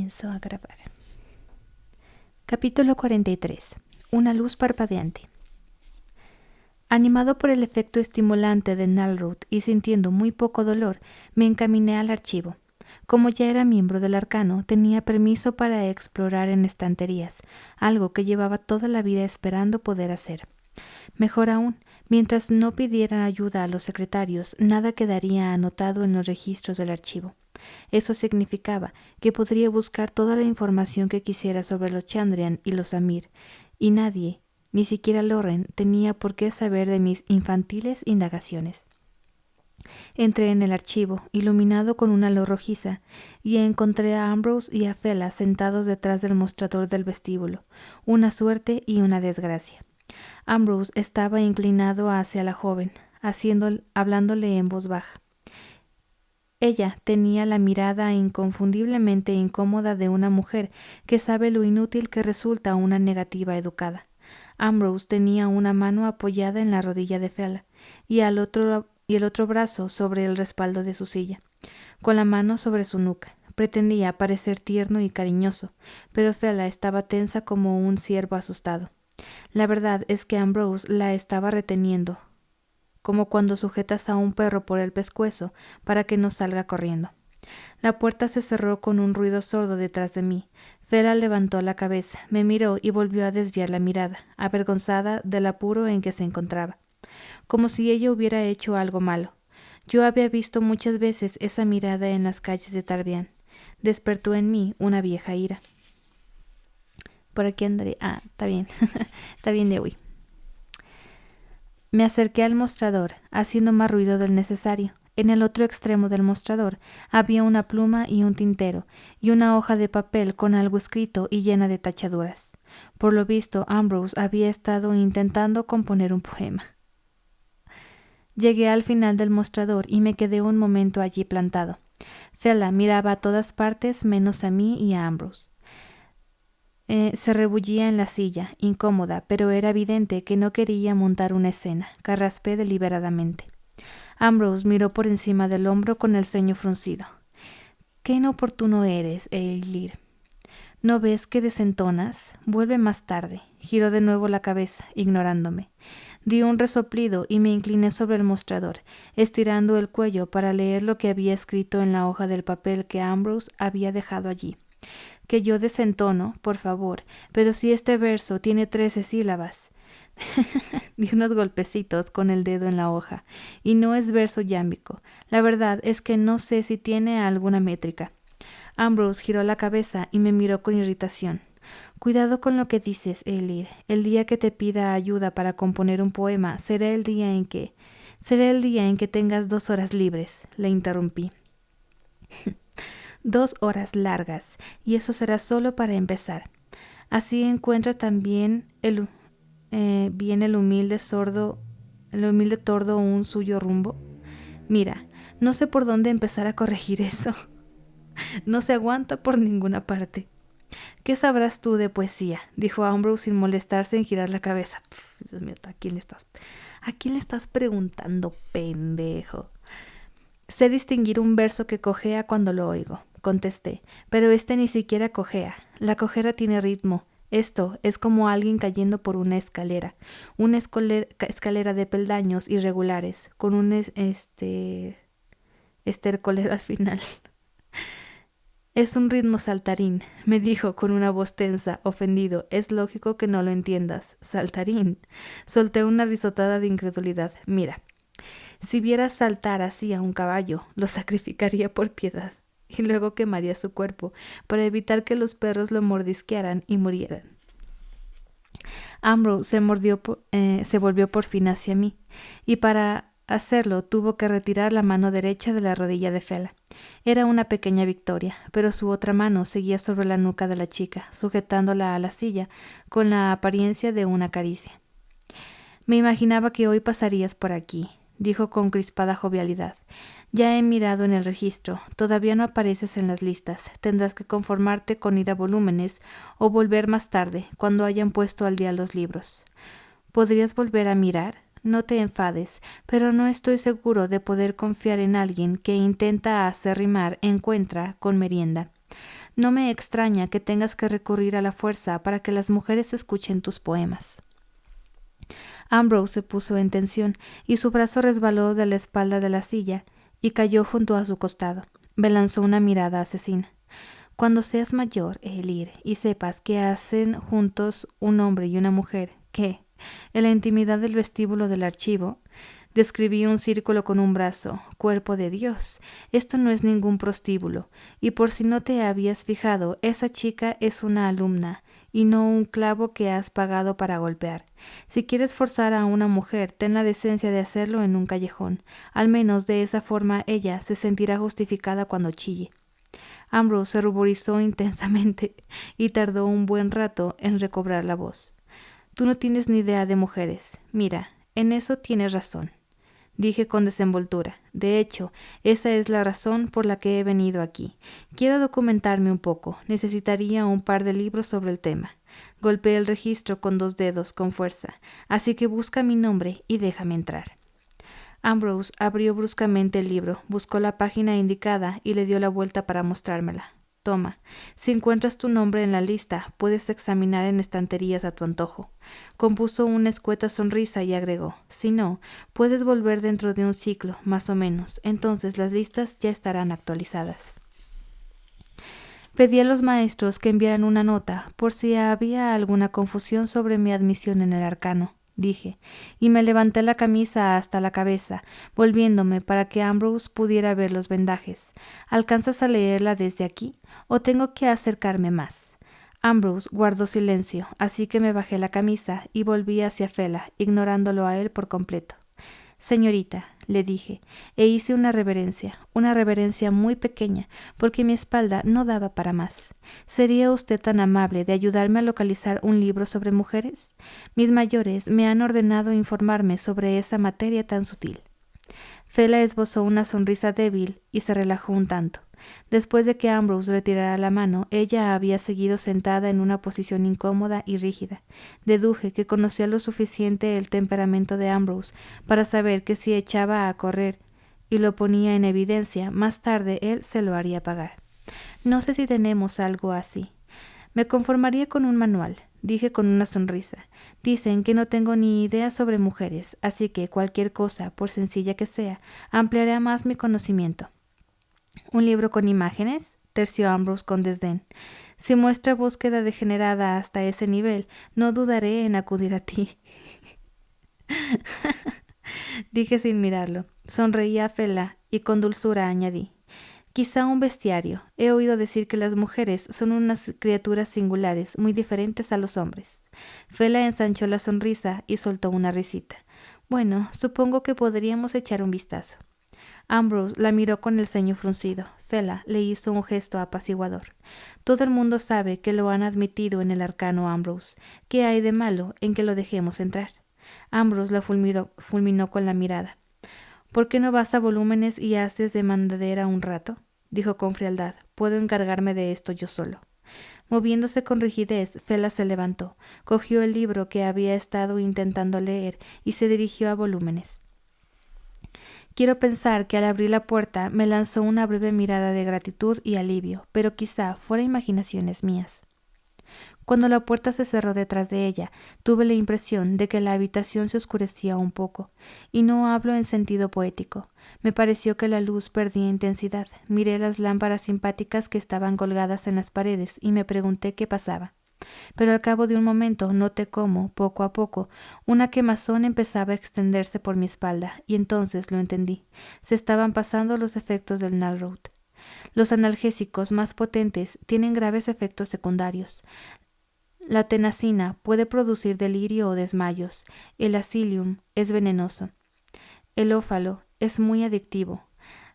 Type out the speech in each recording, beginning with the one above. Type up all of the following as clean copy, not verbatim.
Comienzo a grabar. Capítulo 43. Una luz parpadeante. Animado por el efecto estimulante de Nalroth y sintiendo muy poco dolor, me encaminé al archivo. Como ya era miembro del arcano, tenía permiso para explorar en estanterías, algo que llevaba toda la vida esperando poder hacer. Mejor aún, mientras no pidieran ayuda a los secretarios, nada quedaría anotado en los registros del archivo. Eso significaba que podría buscar toda la información que quisiera sobre los Chandrian y los Amir, y nadie, ni siquiera Loren, tenía por qué saber de mis infantiles indagaciones. Entré en el archivo, iluminado con una luz rojiza, y encontré a Ambrose y a Fela sentados detrás del mostrador del vestíbulo, una suerte y una desgracia. Ambrose estaba inclinado hacia la joven, hablándole en voz baja. Ella tenía la mirada inconfundiblemente incómoda de una mujer que sabe lo inútil que resulta una negativa educada. Ambrose tenía una mano apoyada en la rodilla de Fela y el otro brazo sobre el respaldo de su silla, con la mano sobre su nuca. Pretendía parecer tierno y cariñoso, pero Fela estaba tensa como un ciervo asustado. La verdad es que Ambrose la estaba reteniendo, como cuando sujetas a un perro por el pescuezo para que no salga corriendo. La puerta se cerró con un ruido sordo detrás de mí. Fela levantó la cabeza, me miró y volvió a desviar la mirada, avergonzada del apuro en que se encontraba, como si ella hubiera hecho algo malo. Yo había visto muchas veces esa mirada en las calles de Tarbian. Despertó en mí una vieja ira. Por aquí andaré. Ah, está bien. Está bien de hoy. Me acerqué al mostrador, haciendo más ruido del necesario. En el otro extremo del mostrador había una pluma y un tintero, y una hoja de papel con algo escrito y llena de tachaduras. Por lo visto, Ambrose había estado intentando componer un poema. Llegué al final del mostrador y me quedé un momento allí plantado. Fela miraba a todas partes menos a mí y a Ambrose. Se rebullía en la silla, incómoda, pero era evidente que no quería montar una escena. Carraspé deliberadamente. Ambrose miró por encima del hombro con el ceño fruncido. «Qué inoportuno eres, Eilir. ¿No ves que desentonas? Vuelve más tarde». Giró de nuevo la cabeza, ignorándome. Di un resoplido y me incliné sobre el mostrador, estirando el cuello para leer lo que había escrito en la hoja del papel que Ambrose había dejado allí. Que yo desentono, por favor, pero si este verso tiene 13 sílabas. Di unos golpecitos con el dedo en la hoja, y no es verso yámbico. La verdad es que no sé si tiene alguna métrica. Ambrose giró la cabeza y me miró con irritación. Cuidado con lo que dices, Eilir. El día que te pida ayuda para componer un poema será el día en que tengas 2 horas libres, le interrumpí. 2 horas largas, y eso será solo para empezar. Así encuentra también el humilde tordo un suyo rumbo. Mira, no sé por dónde empezar a corregir eso. No se aguanta por ninguna parte. ¿Qué sabrás tú de poesía?, dijo Ambrose sin molestarse en girar la cabeza. Dios mío, ¿a quién le estás preguntando, pendejo? Sé distinguir un verso que cojea cuando lo oigo, contesté, pero este ni siquiera cojea. La cojera tiene ritmo. Esto es como alguien cayendo por una escalera de peldaños irregulares, con un estercolero al final. Es un ritmo saltarín, me dijo con una voz tensa, ofendido. Es lógico que no lo entiendas. ¿Saltarín? Solté una risotada de incredulidad. Mira, si viera saltar así a un caballo, lo sacrificaría por piedad, y luego quemaría su cuerpo para evitar que los perros lo mordisquearan y murieran. Ambrose se volvió por fin hacia mí, y para hacerlo tuvo que retirar la mano derecha de la rodilla de Fela. Era una pequeña victoria, pero su otra mano seguía sobre la nuca de la chica, sujetándola a la silla con la apariencia de una caricia. «Me imaginaba que hoy pasarías por aquí», dijo con crispada jovialidad. «Ya he mirado en el registro. Todavía no apareces en las listas. Tendrás que conformarte con ir a volúmenes o volver más tarde, cuando hayan puesto al día los libros. ¿Podrías volver a mirar? No te enfades, pero no estoy seguro de poder confiar en alguien que intenta hacer rimar encuentra con merienda. No me extraña que tengas que recurrir a la fuerza para que las mujeres escuchen tus poemas. Ambrose se puso en tensión y su brazo resbaló de la espalda de la silla y cayó junto a su costado. Me lanzó una mirada asesina. Cuando seas mayor, Elir, y sepas que hacen juntos un hombre y una mujer, que, en la intimidad del vestíbulo del archivo, describí un círculo con un brazo, cuerpo de Dios. Esto no es ningún prostíbulo, y por si no te habías fijado, esa chica es una alumna, y no un clavo que has pagado para golpear. Si quieres forzar a una mujer, ten la decencia de hacerlo en un callejón. Al menos de esa forma ella se sentirá justificada cuando chille. Ambrose se ruborizó intensamente y tardó un buen rato en recobrar la voz. Tú no tienes ni idea de mujeres. Mira, en eso tienes razón, dije con desenvoltura. De hecho, esa es la razón por la que he venido aquí. Quiero documentarme un poco. Necesitaría un par de libros sobre el tema. Golpeé el registro con 2 dedos con fuerza. Así que busca mi nombre y déjame entrar. Ambrose abrió bruscamente el libro, buscó la página indicada y le dio la vuelta para mostrármela. Toma, si encuentras tu nombre en la lista, puedes examinar en estanterías a tu antojo. Compuso una escueta sonrisa y agregó, si no, puedes volver dentro de un ciclo, más o menos, entonces las listas ya estarán actualizadas. Pedí a los maestros que enviaran una nota por si había alguna confusión sobre mi admisión en el arcano, dije, y me levanté la camisa hasta la cabeza, volviéndome para que Ambrose pudiera ver los vendajes. ¿Alcanzas a leerla desde aquí? ¿O tengo que acercarme más? Ambrose guardó silencio, así que me bajé la camisa y volví hacia Fela, ignorándolo a él por completo. Señorita, le dije, e hice una reverencia muy pequeña, porque mi espalda no daba para más. ¿Sería usted tan amable de ayudarme a localizar un libro sobre mujeres? Mis mayores me han ordenado informarme sobre esa materia tan sutil. Fela esbozó una sonrisa débil y se relajó un tanto. Después de que Ambrose retirara la mano, ella había seguido sentada en una posición incómoda y rígida. Deduje que conocía lo suficiente el temperamento de Ambrose para saber que si echaba a correr y lo ponía en evidencia, más tarde él se lo haría pagar. No sé si tenemos algo así. Me conformaría con un manual, dije con una sonrisa. Dicen que no tengo ni idea sobre mujeres, así que cualquier cosa, por sencilla que sea, ampliará más mi conocimiento. ¿Un libro con imágenes?, terció Ambrose con desdén. Si muestra búsqueda degenerada hasta ese nivel, no dudaré en acudir a ti. Dije sin mirarlo. Sonreí a Fela y con dulzura añadí. Quizá un bestiario. He oído decir que las mujeres son unas criaturas singulares, muy diferentes a los hombres. Fela ensanchó la sonrisa y soltó una risita. Bueno, supongo que podríamos echar un vistazo. Ambrose la miró con el ceño fruncido. Fela le hizo un gesto apaciguador. Todo el mundo sabe que lo han admitido en el arcano, Ambrose. ¿Qué hay de malo en que lo dejemos entrar? Ambrose la fulminó con la mirada. ¿Por qué no vas a volúmenes y haces de mandadera un rato? Dijo con frialdad. Puedo encargarme de esto yo solo. Moviéndose con rigidez, Fela se levantó, cogió el libro que había estado intentando leer y se dirigió a volúmenes. Quiero pensar que al abrir la puerta me lanzó una breve mirada de gratitud y alivio, pero quizá fuera imaginaciones mías. Cuando la puerta se cerró detrás de ella, tuve la impresión de que la habitación se oscurecía un poco, y no hablo en sentido poético. Me pareció que la luz perdía intensidad. Miré las lámparas simpáticas que estaban colgadas en las paredes y me pregunté qué pasaba. Pero al cabo de un momento noté cómo, poco a poco, una quemazón empezaba a extenderse por mi espalda, y entonces lo entendí. Se estaban pasando los efectos del Nalroth. Los analgésicos más potentes tienen graves efectos secundarios. La tenacina puede producir delirio o desmayos. El asilium es venenoso. El ófalo es muy adictivo.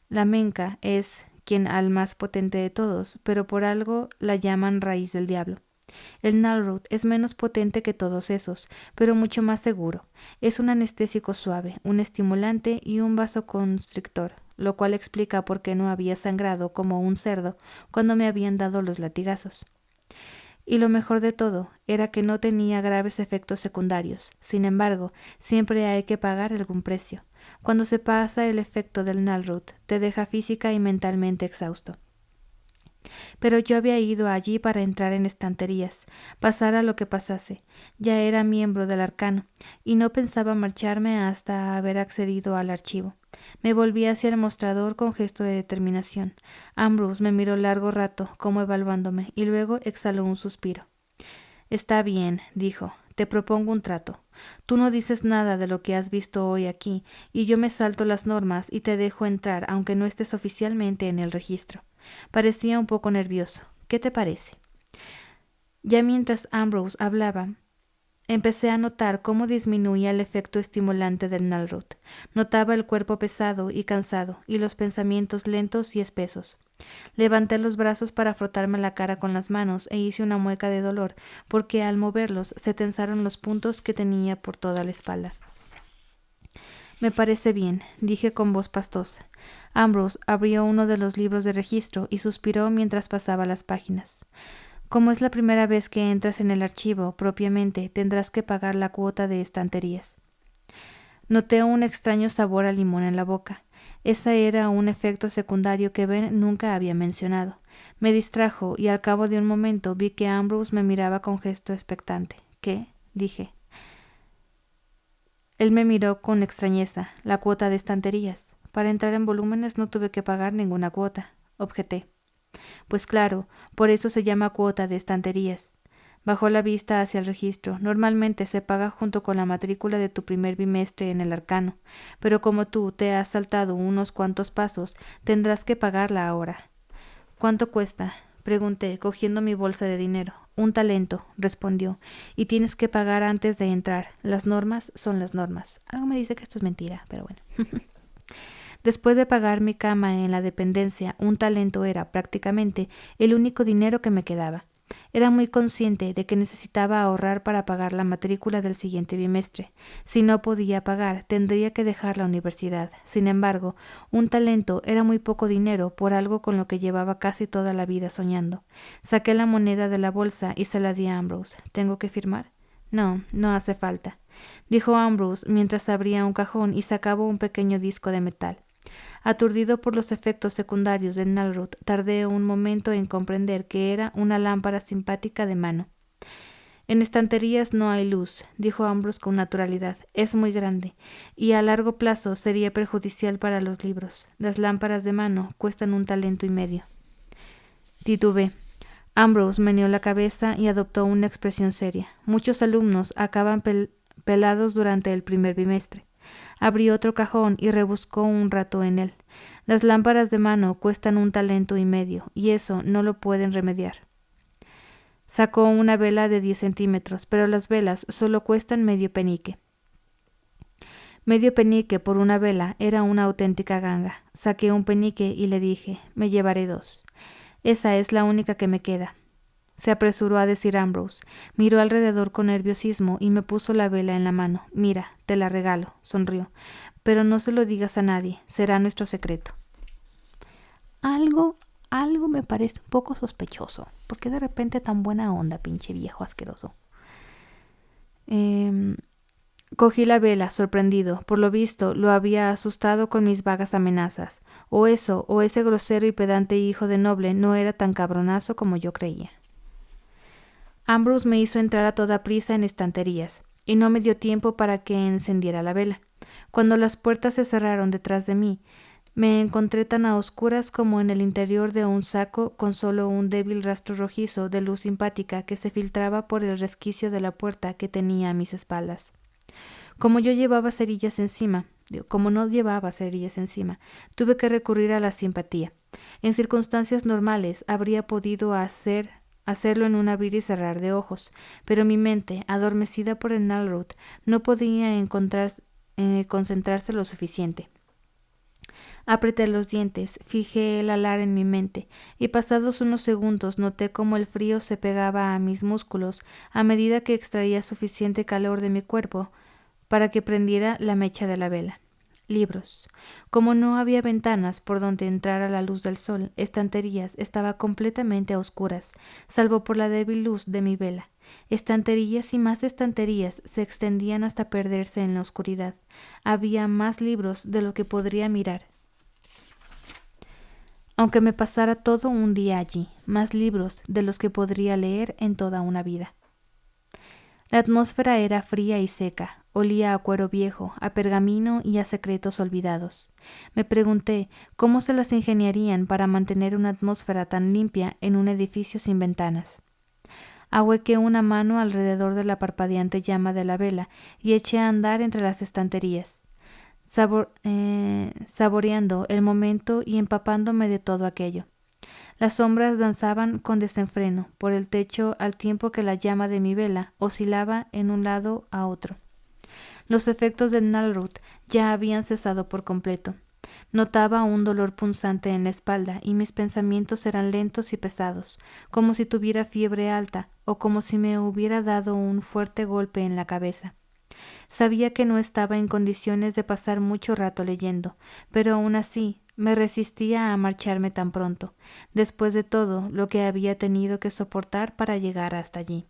La menca es quien al más potente de todos, pero por algo la llaman raíz del diablo. El Nalroth es menos potente que todos esos, pero mucho más seguro. Es un anestésico suave, un estimulante y un vasoconstrictor, lo cual explica por qué no había sangrado como un cerdo cuando me habían dado los latigazos. Y lo mejor de todo era que no tenía graves efectos secundarios. Sin embargo, siempre hay que pagar algún precio. Cuando se pasa el efecto del Nalroth, te deja física y mentalmente exhausto. Pero yo había ido allí para entrar en estanterías, pasara lo que pasase. Ya era miembro del arcano, y no pensaba marcharme hasta haber accedido al archivo. Me volví hacia el mostrador con gesto de determinación. Ambrose me miró largo rato, como evaluándome, y luego exhaló un suspiro. Está bien, dijo. Te propongo un trato. Tú no dices nada de lo que has visto hoy aquí, y yo me salto las normas y te dejo entrar, aunque no estés oficialmente en el registro. Parecía un poco nervioso. ¿Qué te parece? Ya mientras Ambrose hablaba, empecé a notar cómo disminuía el efecto estimulante del Nalroth. Notaba el cuerpo pesado y cansado, y los pensamientos lentos y espesos. Levanté los brazos para frotarme la cara con las manos e hice una mueca de dolor, porque al moverlos se tensaron los puntos que tenía por toda la espalda. Me parece bien, dije con voz pastosa. Ambrose abrió uno de los libros de registro y suspiró mientras pasaba las páginas. Como es la primera vez que entras en el archivo, propiamente, tendrás que pagar la cuota de estanterías. Noté un extraño sabor a limón en la boca. Ese era un efecto secundario que Ben nunca había mencionado. Me distrajo y al cabo de un momento vi que Ambrose me miraba con gesto expectante. ¿Qué? Dije. Él me miró con extrañeza. La cuota de estanterías. Para entrar en volúmenes no tuve que pagar ninguna cuota, objeté. Pues claro, por eso se llama cuota de estanterías. Bajó la vista hacia el registro. Normalmente se paga junto con la matrícula de tu primer bimestre en el arcano, pero como tú te has saltado unos cuantos pasos, tendrás que pagarla ahora. ¿Cuánto cuesta? Pregunté, cogiendo mi bolsa de dinero. 1 talento, respondió, y tienes que pagar antes de entrar. Las normas son las normas. Algo me dice que esto es mentira, pero bueno. Después de pagar mi cama en la dependencia, 1 talento era, prácticamente, el único dinero que me quedaba. Era muy consciente de que necesitaba ahorrar para pagar la matrícula del siguiente bimestre. Si no podía pagar, tendría que dejar la universidad. Sin embargo, 1 talento era muy poco dinero por algo con lo que llevaba casi toda la vida soñando. Saqué la moneda de la bolsa y se la di a Ambrose. ¿Tengo que firmar? No, no hace falta, dijo Ambrose mientras abría un cajón y sacaba un pequeño disco de metal. Aturdido por los efectos secundarios del Nalroth, tardé un momento en comprender que era una lámpara simpática de mano. En estanterías no hay luz, dijo Ambrose con naturalidad. Es muy grande, y a largo plazo sería perjudicial para los libros. Las lámparas de mano cuestan 1 talento y medio. Titubeé. Ambrose meneó la cabeza y adoptó una expresión seria. Muchos alumnos acaban pelados durante el primer bimestre. Abrió otro cajón y rebuscó un rato en él. Las lámparas de mano cuestan 1 talento y medio, y eso no lo pueden remediar. Sacó una vela de 10 centímetros, pero las velas solo cuestan medio penique. Medio penique por una vela era una auténtica ganga. Saqué un penique y le dije, me llevaré 2. Esa es la única que me queda. Se apresuró a decir Ambrose. Miró alrededor con nerviosismo y me puso la vela en la mano. Mira, te la regalo, sonrió. Pero no se lo digas a nadie, será nuestro secreto. Algo me parece un poco sospechoso. ¿Por qué de repente tan buena onda, pinche viejo asqueroso? Cogí la vela, sorprendido. Por lo visto, lo había asustado con mis vagas amenazas. O eso, o ese grosero y pedante hijo de noble no era tan cabronazo como yo creía. Ambrose me hizo entrar a toda prisa en estanterías, y no me dio tiempo para que encendiera la vela. Cuando las puertas se cerraron detrás de mí, me encontré tan a oscuras como en el interior de un saco, con solo un débil rastro rojizo de luz simpática que se filtraba por el resquicio de la puerta que tenía a mis espaldas. Como no llevaba cerillas encima, tuve que recurrir a la simpatía. En circunstancias normales habría podido hacerlo en un abrir y cerrar de ojos, pero mi mente, adormecida por el Nalroth, no podía concentrarse lo suficiente. Apreté los dientes, fijé el alar en mi mente, y pasados unos segundos noté cómo el frío se pegaba a mis músculos a medida que extraía suficiente calor de mi cuerpo para que prendiera la mecha de la vela. Libros. Como no había ventanas por donde entrara la luz del sol, estanterías estaba completamente a oscuras, salvo por la débil luz de mi vela. Estanterías y más estanterías se extendían hasta perderse en la oscuridad. Había más libros de lo que podría mirar. aunque me pasara todo un día allí, más libros de los que podría leer en toda una vida. La atmósfera era fría y seca, olía a cuero viejo, a pergamino y a secretos olvidados. Me pregunté cómo se las ingeniarían para mantener una atmósfera tan limpia en un edificio sin ventanas. Ahuequé una mano alrededor de la parpadeante llama de la vela y eché a andar entre las estanterías, saboreando el momento y empapándome de todo aquello. Las sombras danzaban con desenfreno por el techo al tiempo que la llama de mi vela oscilaba en un lado a otro. Los efectos del Nalrut ya habían cesado por completo. Notaba un dolor punzante en la espalda y mis pensamientos eran lentos y pesados, como si tuviera fiebre alta o como si me hubiera dado un fuerte golpe en la cabeza. Sabía que no estaba en condiciones de pasar mucho rato leyendo, pero aún así me resistía a marcharme tan pronto, después de todo lo que había tenido que soportar para llegar hasta allí.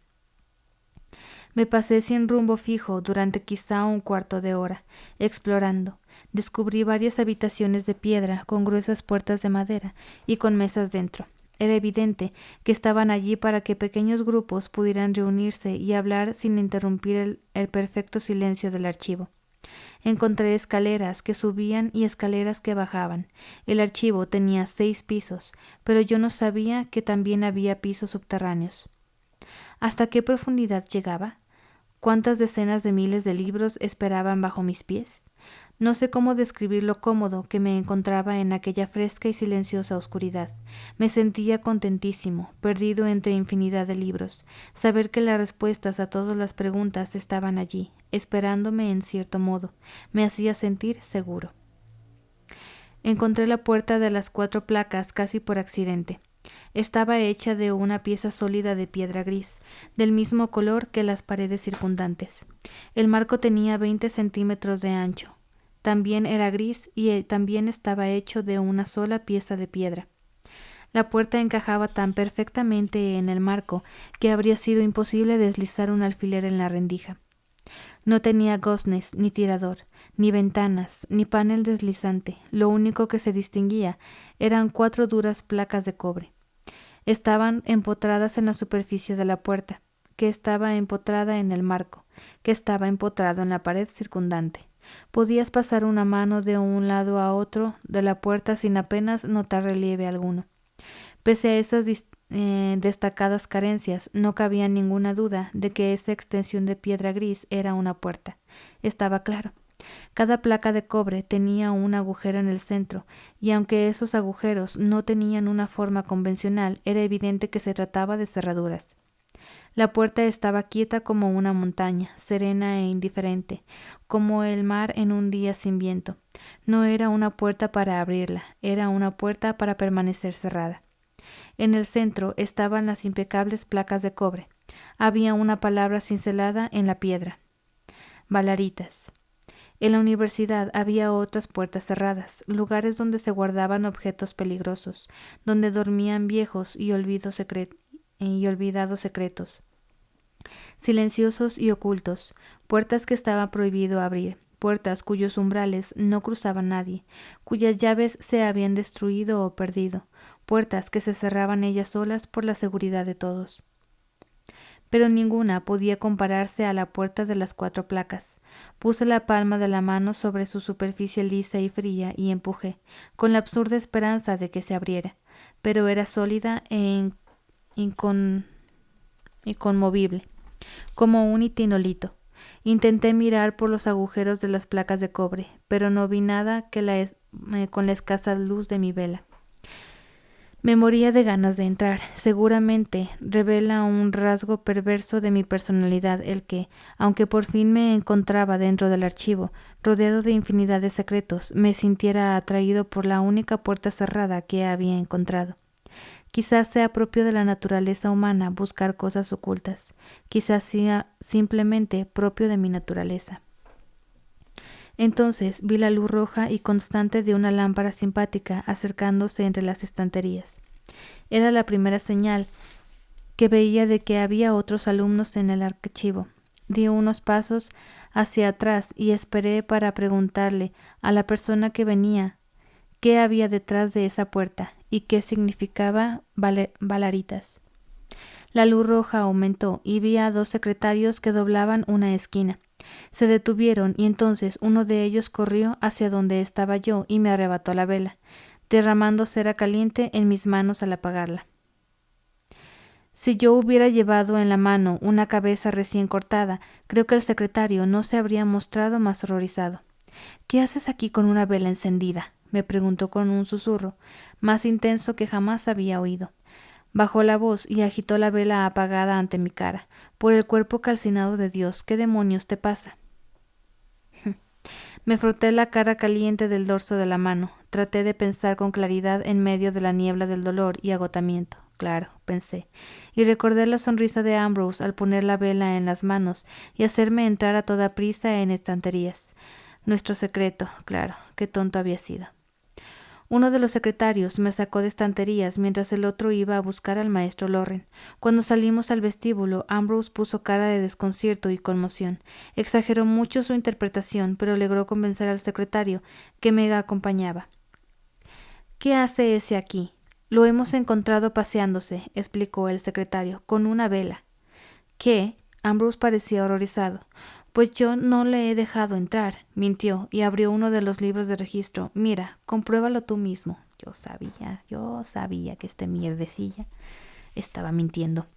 Me pasé sin rumbo fijo durante quizá un cuarto de hora, explorando. Descubrí varias habitaciones de piedra con gruesas puertas de madera y con mesas dentro. Era evidente que estaban allí para que pequeños grupos pudieran reunirse y hablar sin interrumpir el perfecto silencio del archivo. Encontré escaleras que subían y escaleras que bajaban. El archivo tenía 6 pisos, pero yo no sabía que también había pisos subterráneos. ¿Hasta qué profundidad llegaba? ¿Cuántas decenas de miles de libros esperaban bajo mis pies? No sé cómo describir lo cómodo que me encontraba en aquella fresca y silenciosa oscuridad. Me sentía contentísimo, perdido entre infinidad de libros. Saber que las respuestas a todas las preguntas estaban allí, esperándome en cierto modo, me hacía sentir seguro. Encontré la puerta de las 4 placas casi por accidente. Estaba hecha de una pieza sólida de piedra gris, del mismo color que las paredes circundantes. El marco tenía 20 centímetros de ancho. También era gris y también estaba hecho de una sola pieza de piedra. La puerta encajaba tan perfectamente en el marco que habría sido imposible deslizar un alfiler en la rendija. No tenía goznes, ni tirador, ni ventanas, ni panel deslizante. Lo único que se distinguía eran 4 duras placas de cobre. Estaban empotradas en la superficie de la puerta, que estaba empotrada en el marco, que estaba empotrado en la pared circundante. Podías pasar una mano de un lado a otro de la puerta sin apenas notar relieve alguno. Pese a esas destacadas carencias, no cabía ninguna duda de que esa extensión de piedra gris era una puerta. Estaba claro. Cada placa de cobre tenía un agujero en el centro, y aunque esos agujeros no tenían una forma convencional, era evidente que se trataba de cerraduras. La puerta estaba quieta como una montaña, serena e indiferente, como el mar en un día sin viento. No era una puerta para abrirla, era una puerta para permanecer cerrada. En el centro estaban las impecables placas de cobre. Había una palabra cincelada en la piedra: Balaritas. En la universidad había otras puertas cerradas, lugares donde se guardaban objetos peligrosos, donde dormían viejos y olvidados secretos, silenciosos y ocultos, puertas que estaba prohibido abrir, puertas cuyos umbrales no cruzaba nadie, cuyas llaves se habían destruido o perdido, puertas que se cerraban ellas solas por la seguridad de todos. Pero ninguna podía compararse a la puerta de las 4 placas. Puse la palma de la mano sobre su superficie lisa y fría y empujé, con la absurda esperanza de que se abriera, pero era sólida e inconmovible, como un itinolito. Intenté mirar por los agujeros de las placas de cobre, pero no vi nada con la escasa luz de mi vela. Me moría de ganas de entrar. Seguramente revela un rasgo perverso de mi personalidad el que, aunque por fin me encontraba dentro del archivo, rodeado de infinidad de secretos, me sintiera atraído por la única puerta cerrada que había encontrado. Quizás sea propio de la naturaleza humana buscar cosas ocultas. Quizás sea simplemente propio de mi naturaleza. Entonces vi la luz roja y constante de una lámpara simpática acercándose entre las estanterías. Era la primera señal que veía de que había otros alumnos en el archivo. Di unos pasos hacia atrás y esperé para preguntarle a la persona que venía qué había detrás de esa puerta, y qué significaba Valaritas. La luz roja aumentó y vi a 2 secretarios que doblaban una esquina. Se detuvieron y entonces uno de ellos corrió hacia donde estaba yo y me arrebató la vela, derramando cera caliente en mis manos al apagarla. Si yo hubiera llevado en la mano una cabeza recién cortada, creo que el secretario no se habría mostrado más horrorizado. «¿Qué haces aquí con una vela encendida?», me preguntó con un susurro, más intenso que jamás había oído. Bajó la voz y agitó la vela apagada ante mi cara. «Por el cuerpo calcinado de Dios, ¿qué demonios te pasa?». Me froté la cara caliente del dorso de la mano. Traté de pensar con claridad en medio de la niebla del dolor y agotamiento. Claro, pensé, y recordé la sonrisa de Ambrose al poner la vela en las manos y hacerme entrar a toda prisa en estanterías. Nuestro secreto, claro, qué tonto había sido. Uno de los secretarios me sacó de estanterías mientras el otro iba a buscar al maestro Loren. Cuando salimos al vestíbulo, Ambrose puso cara de desconcierto y conmoción. Exageró mucho su interpretación, pero logró convencer al secretario que me acompañaba. «¿Qué hace ese aquí?». «Lo hemos encontrado paseándose», explicó el secretario, «con una vela». «¿Qué?». Ambrose parecía horrorizado. «Pues yo no le he dejado entrar», mintió, y abrió uno de los libros de registro. «Mira, compruébalo tú mismo». Yo sabía que este mierdecilla estaba mintiendo.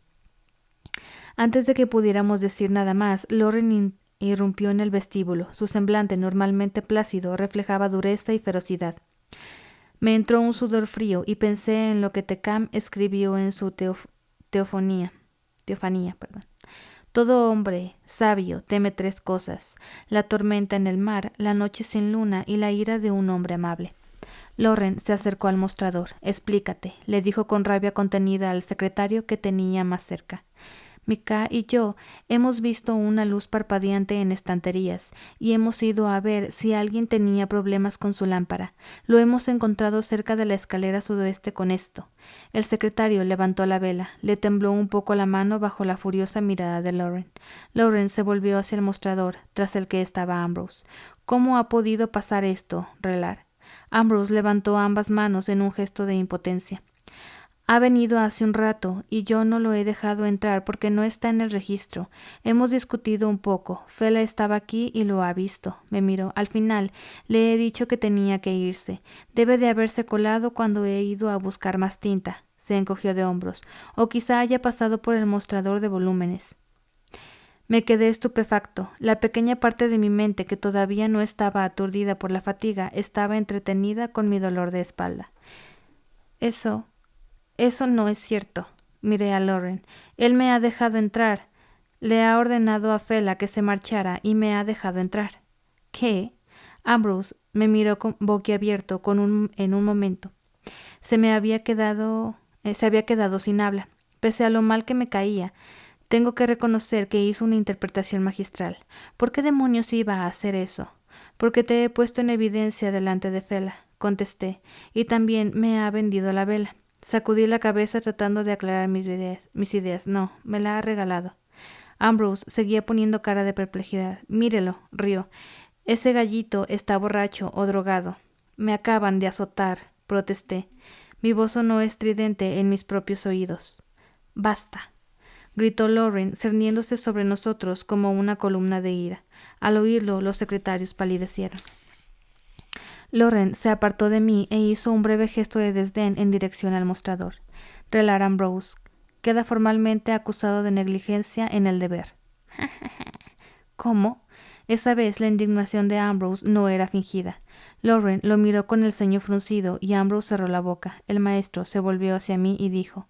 Antes de que pudiéramos decir nada más, Loren irrumpió en el vestíbulo. Su semblante, normalmente plácido, reflejaba dureza y ferocidad. Me entró un sudor frío y pensé en lo que Tecam escribió en su teofanía. Todo hombre sabio teme 3 cosas: la tormenta en el mar, la noche sin luna y la ira de un hombre amable. Loren se acercó al mostrador. «Explícate», le dijo con rabia contenida al secretario que tenía más cerca. «Micah y yo hemos visto una luz parpadeante en estanterías y hemos ido a ver si alguien tenía problemas con su lámpara. Lo hemos encontrado cerca de la escalera sudoeste con esto». El secretario levantó la vela. Le tembló un poco la mano bajo la furiosa mirada de Loren. Loren se volvió hacia el mostrador, tras el que estaba Ambrose. «¿Cómo ha podido pasar esto, Relar?». Ambrose levantó ambas manos en un gesto de impotencia. «Ha venido hace un rato y yo no lo he dejado entrar porque no está en el registro. Hemos discutido un poco. Fela estaba aquí y lo ha visto». Me miró. «Al final le he dicho que tenía que irse. Debe de haberse colado cuando he ido a buscar más tinta». Se encogió de hombros. «O quizá haya pasado por el mostrador de volúmenes». Me quedé estupefacto. La pequeña parte de mi mente que todavía no estaba aturdida por la fatiga estaba entretenida con mi dolor de espalda. Eso no es cierto», miré a Loren. «Él me ha dejado entrar. Le ha ordenado a Fela que se marchara y me ha dejado entrar». «¿Qué?». Ambrose me miró boquiabierto en un momento. Se había quedado sin habla. Pese a lo mal que me caía, tengo que reconocer que hizo una interpretación magistral. «¿Por qué demonios iba a hacer eso?». «Porque te he puesto en evidencia delante de Fela», contesté, «y también me ha vendido la vela». Sacudí la cabeza tratando de aclarar mis ideas. «No, me la ha regalado». Ambrose seguía poniendo cara de perplejidad. «Mírelo», rió. «Ese gallito está borracho o drogado». «Me acaban de azotar», protesté. Mi voz sonó estridente en mis propios oídos. «Basta», gritó Loren, cerniéndose sobre nosotros como una columna de ira. Al oírlo, los secretarios palidecieron. Loren se apartó de mí e hizo un breve gesto de desdén en dirección al mostrador. «Relar Ambrose queda formalmente acusado de negligencia en el deber». «¿Cómo?». Esa vez la indignación de Ambrose no era fingida. Loren lo miró con el ceño fruncido y Ambrose cerró la boca. El maestro se volvió hacia mí y dijo: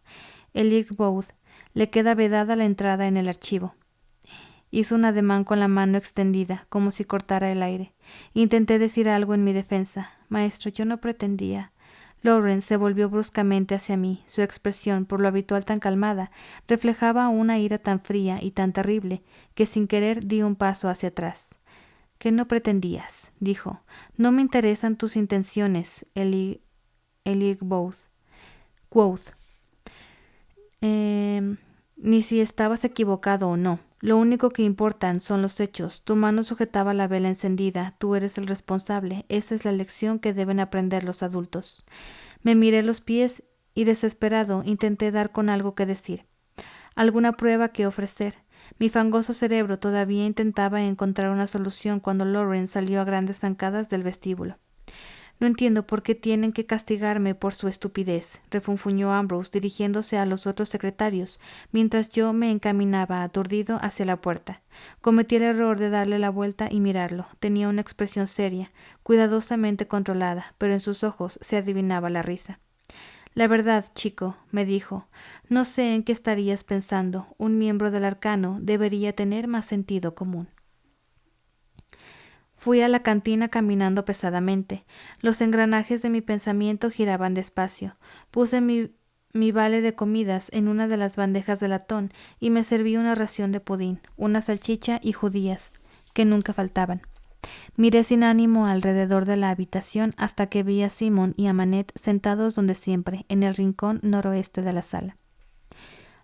«Elir Booth, le queda vedada la entrada en el archivo». Hizo un ademán con la mano extendida, como si cortara el aire. Intenté decir algo en mi defensa. «Maestro, yo no pretendía». Loren se volvió bruscamente hacia mí. Su expresión, por lo habitual tan calmada, reflejaba una ira tan fría y tan terrible que sin querer di un paso hacia atrás. «¿Qué no pretendías?», dijo. «No me interesan tus intenciones, Elir Booth. Ni si estabas equivocado o no. Lo único que importan son los hechos. Tu mano sujetaba la vela encendida. Tú eres el responsable. Esa es la lección que deben aprender los adultos». Me miré los pies y desesperado intenté dar con algo que decir, alguna prueba que ofrecer. Mi fangoso cerebro todavía intentaba encontrar una solución cuando Lauren salió a grandes zancadas del vestíbulo. No entiendo por qué tienen que castigarme por su estupidez, refunfuñó Ambrose dirigiéndose a los otros secretarios, mientras yo me encaminaba aturdido hacia la puerta. Cometí el error de darle la vuelta y mirarlo. Tenía una expresión seria, cuidadosamente controlada, pero en sus ojos se adivinaba la risa. La verdad, chico, me dijo, no sé en qué estarías pensando. Un miembro del Arcano debería tener más sentido común. Fui a la cantina caminando pesadamente. Los engranajes de mi pensamiento giraban despacio. Puse mi vale de comidas en una de las bandejas de latón y me serví una ración de pudín, una salchicha y judías, que nunca faltaban. Miré sin ánimo alrededor de la habitación hasta que vi a Simon y a Manette sentados donde siempre, en el rincón noroeste de la sala.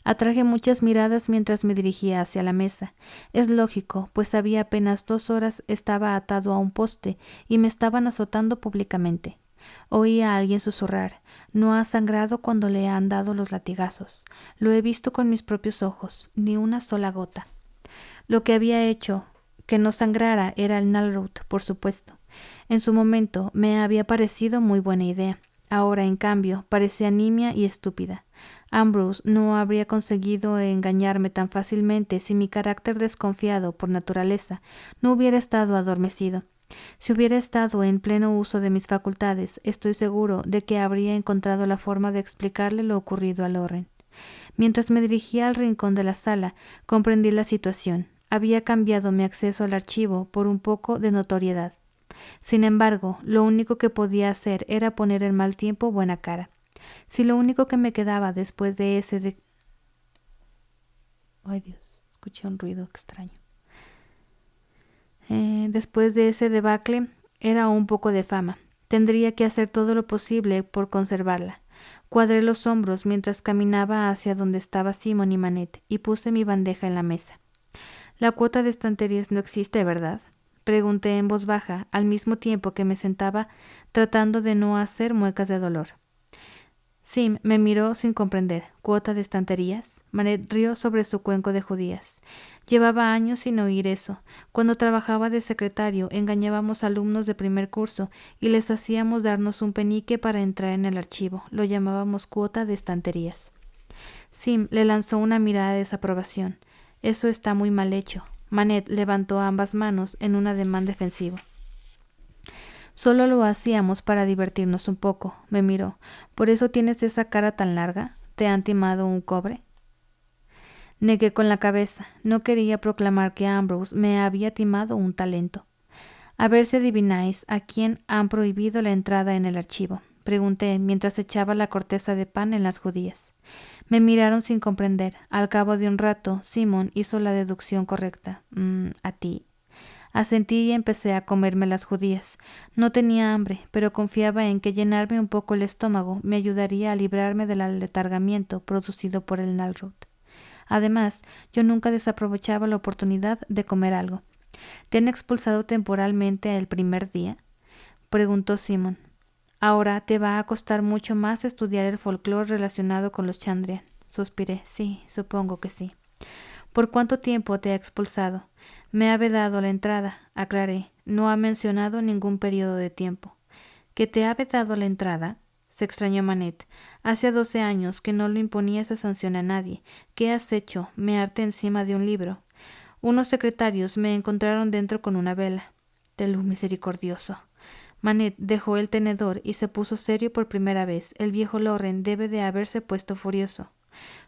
Atraje muchas miradas mientras me dirigía hacia la mesa. Es lógico, pues había apenas 2 horas estaba atado a un poste y me estaban azotando públicamente. Oí a alguien susurrar: «No ha sangrado cuando le han dado los latigazos. Lo he visto con mis propios ojos, ni una sola gota». Lo que había hecho que no sangrara era el Nalroth, por supuesto. En su momento me había parecido muy buena idea. Ahora, en cambio, parecía nimia y estúpida. Ambrose no habría conseguido engañarme tan fácilmente si mi carácter desconfiado por naturaleza no hubiera estado adormecido. Si hubiera estado en pleno uso de mis facultades, estoy seguro de que habría encontrado la forma de explicarle lo ocurrido a Lauren. Mientras me dirigía al rincón de la sala, comprendí la situación. Había cambiado mi acceso al archivo por un poco de notoriedad. Sin embargo, lo único que podía hacer era poner en mal tiempo buena cara. Si lo único que me quedaba después de ese ¡Ay, Dios! Escuché un ruido extraño. Después de ese debacle era un poco de fama. Tendría que hacer todo lo posible por conservarla. Cuadré los hombros mientras caminaba hacia donde estaba Simon y Manette y puse mi bandeja en la mesa. «La cuota de estanterías no existe, ¿verdad?», pregunté en voz baja, al mismo tiempo que me sentaba tratando de no hacer muecas de dolor. Sim me miró sin comprender. «¿Cuota de estanterías?». Manette rió sobre su cuenco de judías. Llevaba años sin oír eso. Cuando trabajaba de secretario, engañábamos alumnos de primer curso y les hacíamos darnos un penique para entrar en el archivo. Lo llamábamos cuota de estanterías. Sim le lanzó una mirada de desaprobación. «Eso está muy mal hecho». Manette levantó ambas manos en un ademán defensivo. «Solo lo hacíamos para divertirnos un poco», me miró. «¿Por eso tienes esa cara tan larga? ¿Te han timado un cobre?». Negué con la cabeza. No quería proclamar que Ambrose me había timado un talento. «A ver si adivináis a quién han prohibido la entrada en el archivo», pregunté mientras echaba la corteza de pan en las judías. Me miraron sin comprender. Al cabo de un rato, Simon hizo la deducción correcta. «A ti». Asentí y empecé a comerme las judías. No tenía hambre, pero confiaba en que llenarme un poco el estómago me ayudaría a librarme del aletargamiento producido por el Nalroth. Además, yo nunca desaprovechaba la oportunidad de comer algo. «¿Te han expulsado temporalmente el primer día?», preguntó Simon. «Ahora te va a costar mucho más estudiar el folclore relacionado con los Chandrian», suspiré. «Sí, supongo que sí». «¿Por cuánto tiempo te ha expulsado?». «Me ha vedado la entrada», aclaré. «No ha mencionado ningún periodo de tiempo». «¿Que te ha vedado la entrada?», se extrañó Manette. «Hace 12 años que no lo imponía esa sanción a nadie. ¿Qué has hecho? ¿Mearte encima de un libro?». «Unos secretarios me encontraron dentro con una vela». «Telú misericordioso». Manette dejó el tenedor y se puso serio por primera vez. El viejo Lauren debe de haberse puesto furioso.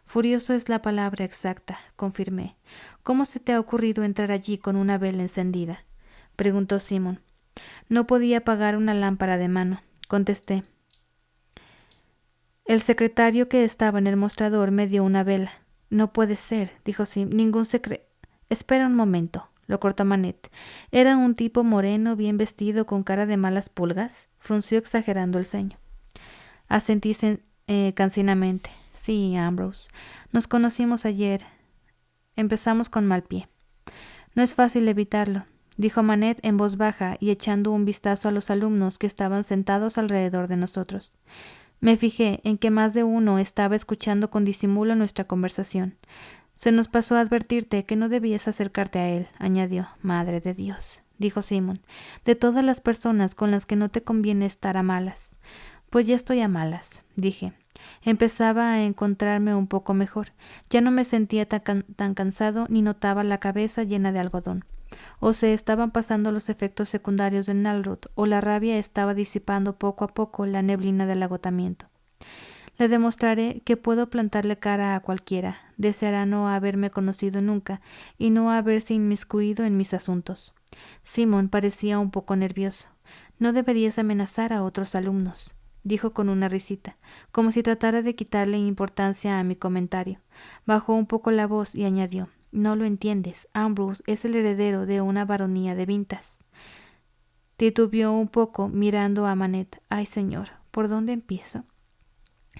«Furioso es la palabra exacta», confirmé. «¿Cómo se te ha ocurrido entrar allí con una vela encendida?», preguntó Simon. «No podía apagar una lámpara de mano», contesté. «El secretario que estaba en el mostrador me dio una vela». «No puede ser», dijo Sim. «Ningún Espera un momento», lo cortó Manette. «¿Era un tipo moreno, bien vestido, con cara de malas pulgas?», frunció exagerando el ceño. Asentí cansinamente. «Sí, Ambrose. Nos conocimos ayer. Empezamos con mal pie». «No es fácil evitarlo», dijo Manette en voz baja y echando un vistazo a los alumnos que estaban sentados alrededor de nosotros. Me fijé en que más de uno estaba escuchando con disimulo nuestra conversación. Se nos pasó a advertirte que no debías acercarte a él, añadió. Madre de Dios, dijo Simon, de todas las personas con las que no te conviene estar a malas. Pues ya estoy a malas, dije. Empezaba a encontrarme un poco mejor. Ya no me sentía tan cansado ni notaba la cabeza llena de algodón. O se estaban pasando los efectos secundarios del Nalrut, o la rabia estaba disipando poco a poco la neblina del agotamiento. Le demostraré que puedo plantarle cara a cualquiera. Deseará no haberme conocido nunca y no haberse inmiscuido en mis asuntos. Simon parecía un poco nervioso. No deberías amenazar a otros alumnos, dijo con una risita, como si tratara de quitarle importancia a mi comentario. Bajó un poco la voz y añadió: No lo entiendes. Ambrose es el heredero de una baronía de Vintas. Titubeó un poco mirando a Manette. Ay, señor, ¿por dónde empiezo?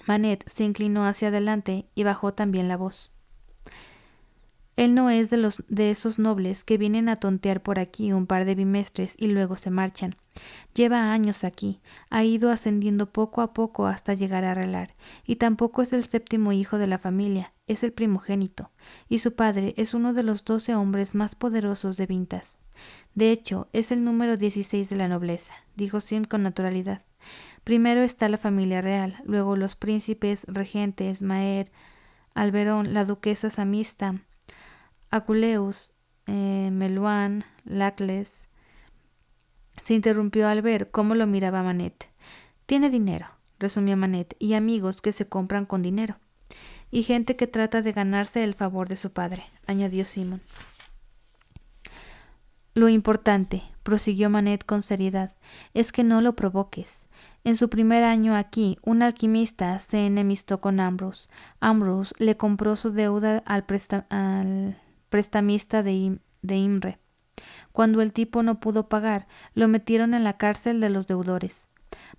Manette se inclinó hacia adelante y bajó también la voz. Él no es de esos nobles que vienen a tontear por aquí un par de bimestres y luego se marchan. Lleva años aquí, ha ido ascendiendo poco a poco hasta llegar a Relar, y tampoco es el séptimo hijo de la familia, es el primogénito, y su padre es uno de los 12 hombres más poderosos de Vintas. De hecho, es el número 16 de la nobleza, dijo Sim con naturalidad. Primero está la familia real, luego los príncipes, regentes, Maer, Alberón, la duquesa Samista, Aculeus, Meluán, Lacles. Se interrumpió al ver cómo lo miraba Manette. Tiene dinero, resumió Manette, y amigos que se compran con dinero. Y gente que trata de ganarse el favor de su padre, añadió Simon. Lo importante, prosiguió Manette con seriedad, es que no lo provoques. En su primer año aquí, un alquimista se enemistó con Ambrose. Ambrose le compró su deuda al prestamista de Imre. Cuando el tipo no pudo pagar, lo metieron en la cárcel de los deudores.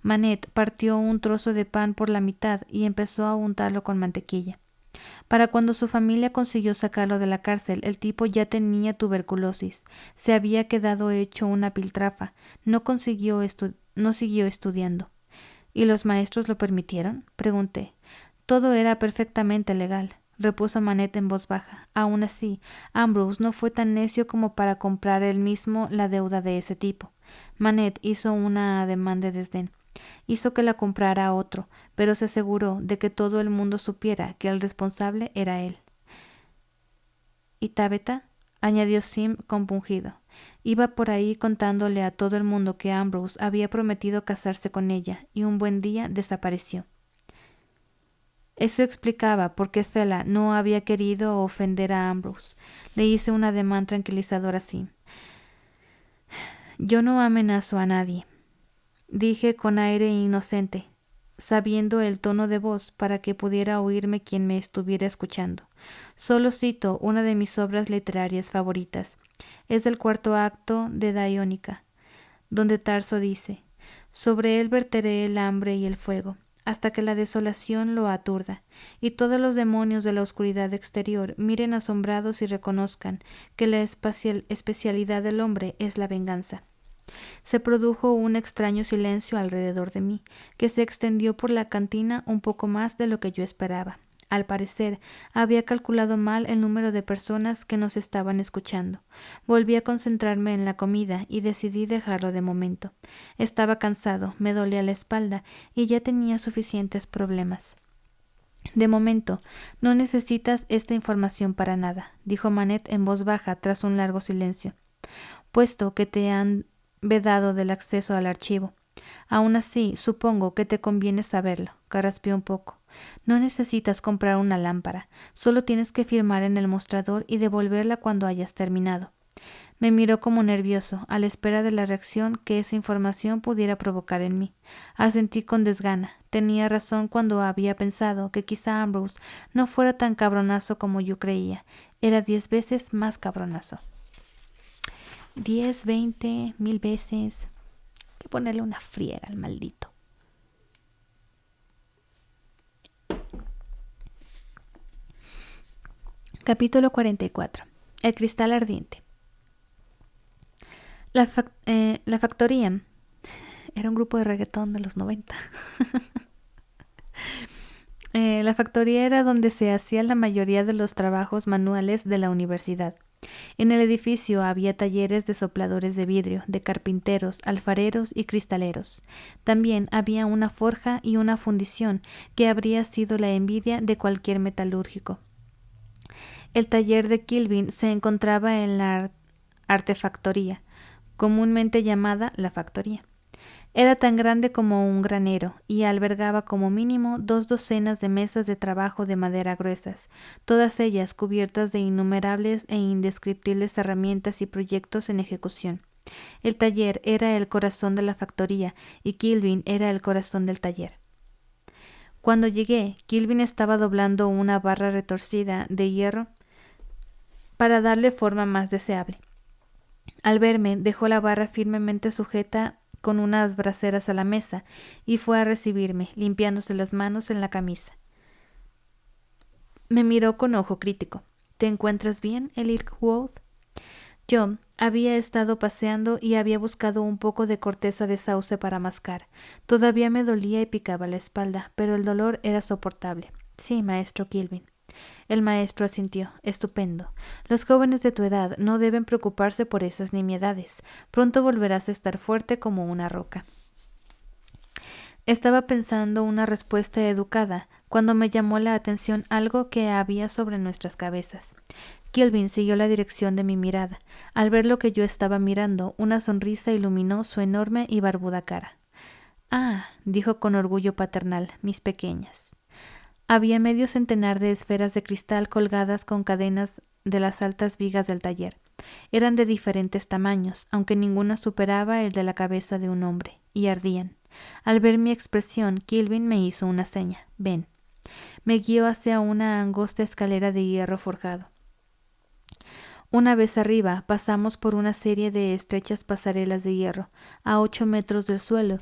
Manette partió un trozo de pan por la mitad y empezó a untarlo con mantequilla. Para cuando su familia consiguió sacarlo de la cárcel, el tipo ya tenía tuberculosis. Se había quedado hecho una piltrafa. No siguió estudiando. ¿Y los maestros lo permitieron? Pregunté. Todo era perfectamente legal, repuso Manette en voz baja. Aún así, Ambrose no fue tan necio como para comprar él mismo la deuda de ese tipo. Manette hizo una ademán de desdén. Hizo que la comprara otro, pero se aseguró de que todo el mundo supiera que el responsable era él. ¿Y Tabitha? Añadió Sim compungido. Iba por ahí contándole a todo el mundo que Ambrose había prometido casarse con ella, y un buen día desapareció. Eso explicaba por qué Fela no había querido ofender a Ambrose. Le hice un ademán tranquilizador a Sim. Yo no amenazo a nadie, dije con aire inocente, sabiendo el tono de voz para que pudiera oírme quien me estuviera escuchando. Solo cito una de mis obras literarias favoritas. Es del 4º acto de Diónica, donde Tarso dice: Sobre él verteré el hambre y el fuego, hasta que la desolación lo aturda, y todos los demonios de la oscuridad exterior miren asombrados y reconozcan que la especialidad del hombre es la venganza. Se produjo un extraño silencio alrededor de mí, que se extendió por la cantina un poco más de lo que yo esperaba. Al parecer, había calculado mal el número de personas que nos estaban escuchando. Volví a concentrarme en la comida y decidí dejarlo de momento. Estaba cansado, me dolía la espalda y ya tenía suficientes problemas. De momento, no necesitas esta información para nada, dijo Manette en voz baja tras un largo silencio, puesto que te han vedado del acceso al archivo. Aún así, supongo que te conviene saberlo, carraspeó un poco. No necesitas comprar una lámpara, solo tienes que firmar en el mostrador y devolverla cuando hayas terminado. Me miró como nervioso, a la espera de la reacción que esa información pudiera provocar en mí. Asentí con desgana. Tenía razón cuando había pensado que quizá Ambrose no fuera tan cabronazo como yo creía. Era 10 veces más cabronazo. 10, 20, 1000 veces. Hay que ponerle una friega al maldito. Capítulo 44. El cristal ardiente. La factoría era un grupo de reggaetón de los 90. La factoría era donde se hacía la mayoría de los trabajos manuales de la universidad. En el edificio había talleres de sopladores de vidrio, de carpinteros, alfareros y cristaleros. También había una forja y una fundición que habría sido la envidia de cualquier metalúrgico. El taller de Kilvin se encontraba en la artefactoría, comúnmente llamada la factoría. Era tan grande como un granero y albergaba como mínimo 2 docenas de mesas de trabajo de madera gruesas, todas ellas cubiertas de innumerables e indescriptibles herramientas y proyectos en ejecución. El taller era el corazón de la factoría y Kilvin era el corazón del taller. Cuando llegué, Kilvin estaba doblando una barra retorcida de hierro para darle forma más deseable. Al verme, dejó la barra firmemente sujeta con unas braseras a la mesa y fue a recibirme, limpiándose las manos en la camisa. Me miró con ojo crítico. ¿Te encuentras bien, Elirkwood? Yo había estado paseando y había buscado un poco de corteza de sauce para mascar. Todavía me dolía y picaba la espalda, pero el dolor era soportable. Sí, maestro Kilvin. El maestro asintió. Estupendo. Los jóvenes de tu edad no deben preocuparse por esas nimiedades. Pronto volverás a estar fuerte como una roca. Estaba pensando una respuesta educada cuando me llamó la atención algo que había sobre nuestras cabezas. Kilvin siguió la dirección de mi mirada. Al ver lo que yo estaba mirando, una sonrisa iluminó su enorme y barbuda cara. Ah, dijo con orgullo paternal, mis pequeñas. Había medio centenar de esferas de cristal colgadas con cadenas de las altas vigas del taller. Eran de diferentes tamaños, aunque ninguna superaba el de la cabeza de un hombre, y ardían. Al ver mi expresión, Kilvin me hizo una seña. Ven. Me guió hacia una angosta escalera de hierro forjado. Una vez arriba, pasamos por una serie de estrechas pasarelas de hierro, a 8 metros del suelo,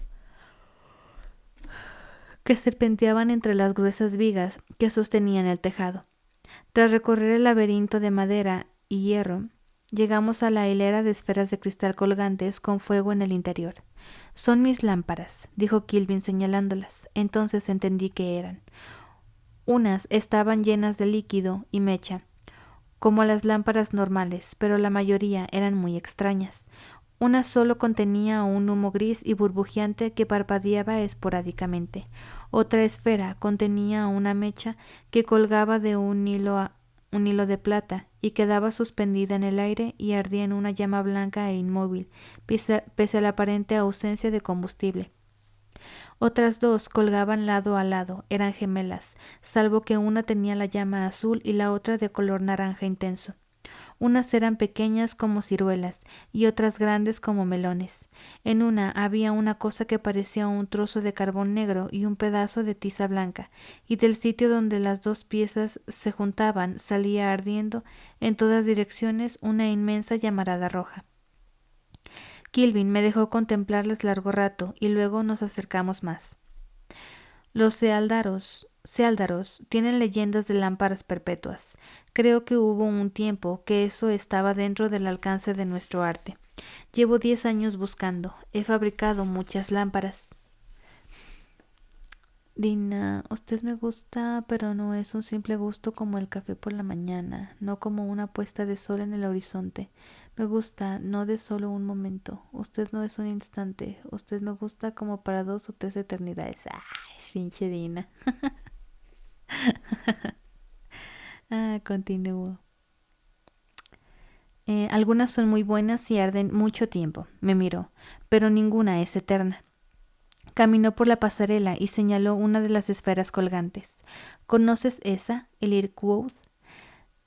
que serpenteaban entre las gruesas vigas que sostenían el tejado. Tras recorrer el laberinto de madera y hierro, llegamos a la hilera de esferas de cristal colgantes con fuego en el interior. Son mis lámparas, dijo Kilvin señalándolas. Entonces entendí qué eran. Unas estaban llenas de líquido y mecha, como las lámparas normales, pero la mayoría eran muy extrañas. Una solo contenía un humo gris y burbujeante que parpadeaba esporádicamente. Otra esfera contenía una mecha que colgaba de un hilo de plata y quedaba suspendida en el aire y ardía en una llama blanca e inmóvil, pese a la aparente ausencia de combustible. Otras 2 colgaban lado a lado, eran gemelas, salvo que una tenía la llama azul y la otra de color naranja intenso. Unas eran pequeñas como ciruelas y otras grandes como melones. En una había una cosa que parecía un trozo de carbón negro y un pedazo de tiza blanca, y del sitio donde las 2 piezas se juntaban salía ardiendo en todas direcciones una inmensa llamarada roja. Kilvin me dejó contemplarlas largo rato y luego nos acercamos más. Los Sealdaros tienen leyendas de lámparas perpetuas. Creo que hubo un tiempo que eso estaba dentro del alcance de nuestro arte. Llevo 10 años buscando. He fabricado muchas lámparas. Dina, usted me gusta, pero no es un simple gusto como el café por la mañana, no como una puesta de sol en el horizonte. Me gusta, no de solo un momento. Usted no es un instante. Usted me gusta como para 2 o 3 eternidades. ¡Ay, pinche Dina! Continúo. Algunas son muy buenas y arden mucho tiempo, me miró, pero ninguna es eterna. Caminó por la pasarela y señaló una de las esferas colgantes. ¿Conoces esa, Elirkwood?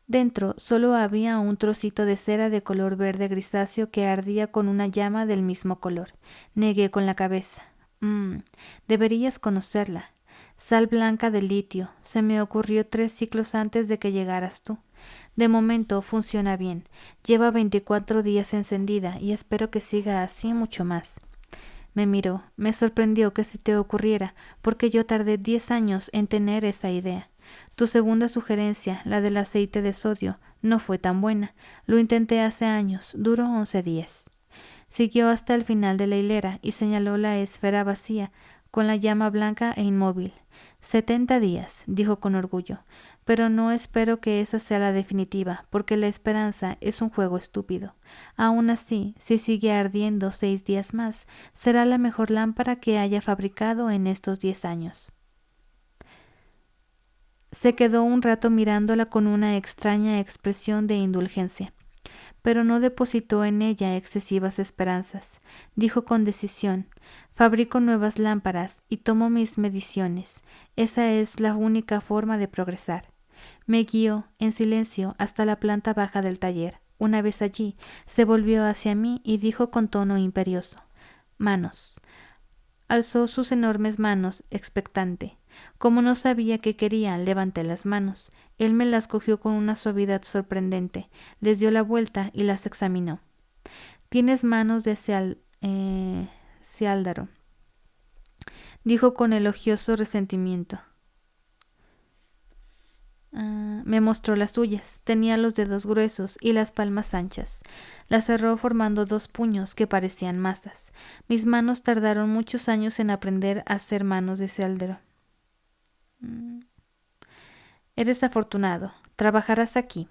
Dentro solo había un trocito de cera de color verde grisáceo que ardía con una llama del mismo color. Negué con la cabeza. Deberías conocerla. Sal blanca de litio. Se me ocurrió 3 siglos antes de que llegaras tú. De momento funciona bien. Lleva 24 días encendida y espero que siga así mucho más. Me miró. Me sorprendió que se te ocurriera, porque yo tardé 10 años en tener esa idea. Tu segunda sugerencia, la del aceite de sodio, no fue tan buena. Lo intenté hace años. Duró 11 días. Siguió hasta el final de la hilera y señaló la esfera vacía, con la llama blanca e inmóvil. 70 días, dijo con orgullo, pero no espero que esa sea la definitiva, porque la esperanza es un juego estúpido. Aun así, si sigue ardiendo 6 días más, será la mejor lámpara que haya fabricado en estos 10 años. Se quedó un rato mirándola con una extraña expresión de indulgencia, pero no depositó en ella excesivas esperanzas. Dijo con decisión: fabrico nuevas lámparas y tomo mis mediciones. Esa es la única forma de progresar. Me guió en silencio hasta la planta baja del taller. Una vez allí, se volvió hacia mí y dijo con tono imperioso: manos. Alzó sus enormes manos, expectante. Como no sabía qué quería, levanté las manos. Él me las cogió con una suavidad sorprendente, les dio la vuelta y las examinó. «Tienes manos de Ciáldaro», dijo con elogioso resentimiento. Me mostró las suyas. Tenía los dedos gruesos y las palmas anchas. Las cerró formando 2 puños que parecían masas. Mis manos tardaron muchos años en aprender a ser manos de Ciáldaro. Eres afortunado. Trabajarás aquí.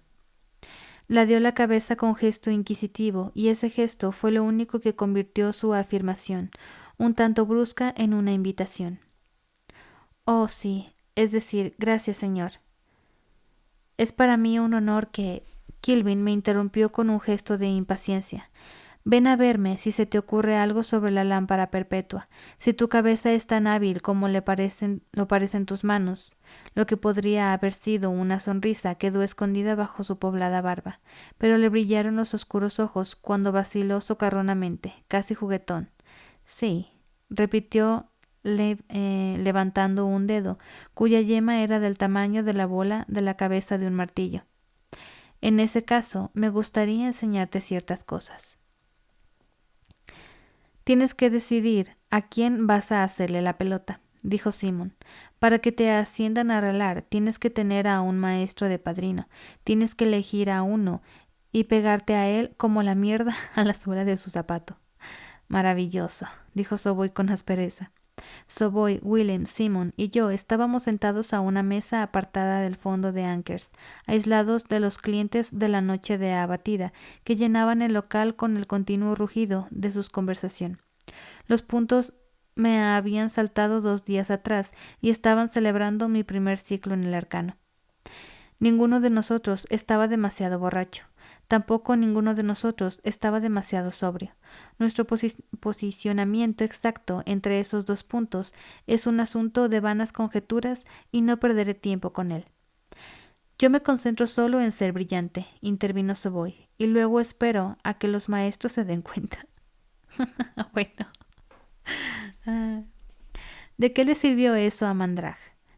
La dio la cabeza con gesto inquisitivo, y ese gesto fue lo único que convirtió su afirmación, un tanto brusca, en una invitación. Oh, sí, es decir, gracias, señor. Es para mí un honor que... Kilvin me interrumpió con un gesto de impaciencia. Ven a verme si se te ocurre algo sobre la lámpara perpetua. Si tu cabeza es tan hábil como lo parecen tus manos. Lo que podría haber sido una sonrisa quedó escondida bajo su poblada barba, pero le brillaron los oscuros ojos cuando vaciló socarronamente, casi juguetón. Sí, repitió levantando un dedo, cuya yema era del tamaño de la bola de la cabeza de un martillo. En ese caso, me gustaría enseñarte ciertas cosas. Tienes que decidir a quién vas a hacerle la pelota, dijo Simon. Para que te asciendan a relar, tienes que tener a un maestro de padrino. Tienes que elegir a uno y pegarte a él como la mierda a la suela de su zapato. Maravilloso, dijo Soboy con aspereza. Soboy, Willem, Simon y yo estábamos sentados a una mesa apartada del fondo de Ankers, aislados de los clientes de la noche de abatida, que llenaban el local con el continuo rugido de su conversación. Los puntos me habían saltado 2 días atrás y estaban celebrando mi primer ciclo en el arcano. Ninguno de nosotros estaba demasiado borracho. Tampoco ninguno de nosotros estaba demasiado sobrio. Nuestro posicionamiento exacto entre esos 2 puntos es un asunto de vanas conjeturas y no perderé tiempo con él. Yo me concentro solo en ser brillante, intervino Soboy, y luego espero a que los maestros se den cuenta. Bueno. ¿De qué le sirvió eso a Mandrag?,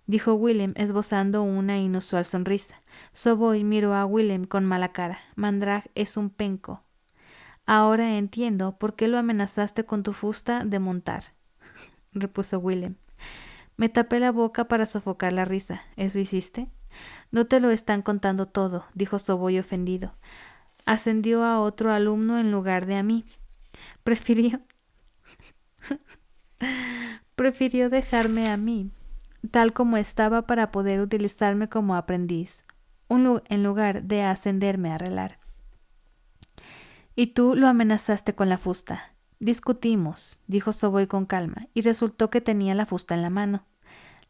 dijo Willem, esbozando una inusual sonrisa. Soboy miró a Willem con mala cara. Mandrag es un penco. Ahora entiendo por qué lo amenazaste con tu fusta de montar, repuso Willem. Me tapé la boca para sofocar la risa. ¿Eso hiciste? No te lo están contando todo, dijo Soboy ofendido. Ascendió a otro alumno en lugar de a mí. Prefirió dejarme a mí, tal como estaba, para poder utilizarme como aprendiz, en lugar de ascenderme a relar. Y tú lo amenazaste con la fusta. Discutimos, dijo Soboy con calma, y resultó que tenía la fusta en la mano.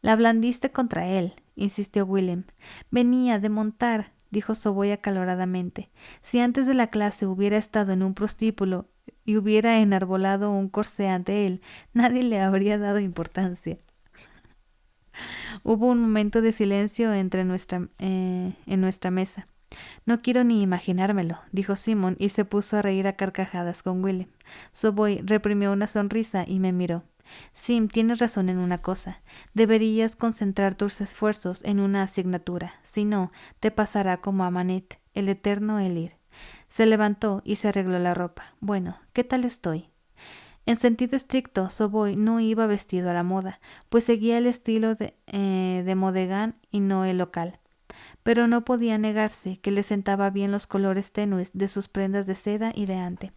La blandiste contra él, insistió Willem. Venía de montar, dijo Soboy acaloradamente. Si antes de la clase hubiera estado en un prostíbulo y hubiera enarbolado un corsé ante él, nadie le habría dado importancia. Hubo un momento de silencio en nuestra mesa. No quiero ni imaginármelo, dijo Simon, y se puso a reír a carcajadas con Willem. Soboy reprimió una sonrisa y me miró. Sim, tienes razón en una cosa. Deberías concentrar tus esfuerzos en una asignatura. Si no, te pasará como a Manet, el eterno Elir. Se levantó y se arregló la ropa. Bueno, ¿qué tal estoy? En sentido estricto, Soboy no iba vestido a la moda, pues seguía el estilo de Modegán y no el local. Pero no podía negarse que le sentaba bien los colores tenues de sus prendas de seda y de ante.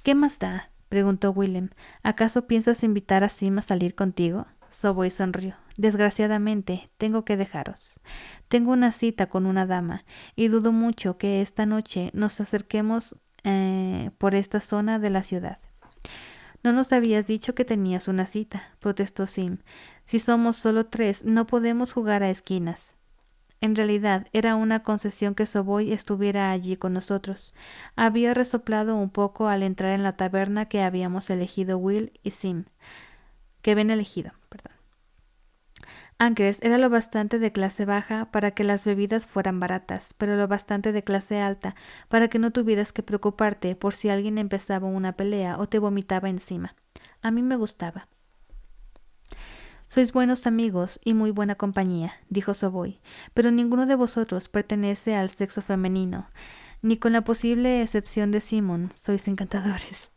¿Qué más da?, preguntó Willem. ¿Acaso piensas invitar a Sim a salir contigo? Soboy sonrió. Desgraciadamente, tengo que dejaros. Tengo una cita con una dama, y dudo mucho que esta noche nos acerquemos por esta zona de la ciudad. No nos habías dicho que tenías una cita, protestó Sim. Si somos solo 3, no podemos jugar a esquinas. En realidad, era una concesión que Soboy estuviera allí con nosotros. Había resoplado un poco al entrar en la taberna que habíamos elegido Will y Sim. Que habían elegido, perdón. Anker's era lo bastante de clase baja para que las bebidas fueran baratas, pero lo bastante de clase alta para que no tuvieras que preocuparte por si alguien empezaba una pelea o te vomitaba encima. A mí me gustaba. Sois buenos amigos y muy buena compañía, dijo Soboy, pero ninguno de vosotros pertenece al sexo femenino, ni con la posible excepción de Simon, sois encantadores.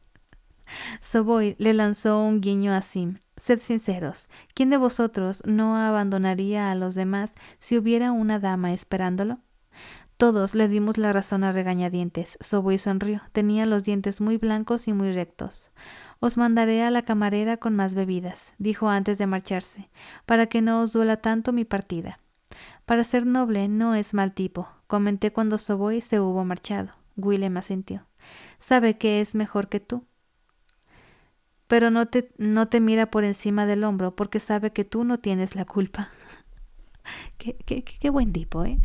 Soboy le lanzó un guiño a Sim. Sed sinceros, ¿quién de vosotros no abandonaría a los demás si hubiera una dama esperándolo? Todos le dimos la razón a regañadientes. Soboy sonrió. Tenía los dientes muy blancos y muy rectos. Os mandaré a la camarera con más bebidas, dijo antes de marcharse, para que no os duela tanto mi partida. Para ser noble no es mal tipo, comenté cuando Soboy se hubo marchado. Willem asintió. Sabe que es mejor que tú, pero no te mira por encima del hombro porque sabe que tú no tienes la culpa. Qué buen tipo, ¿eh?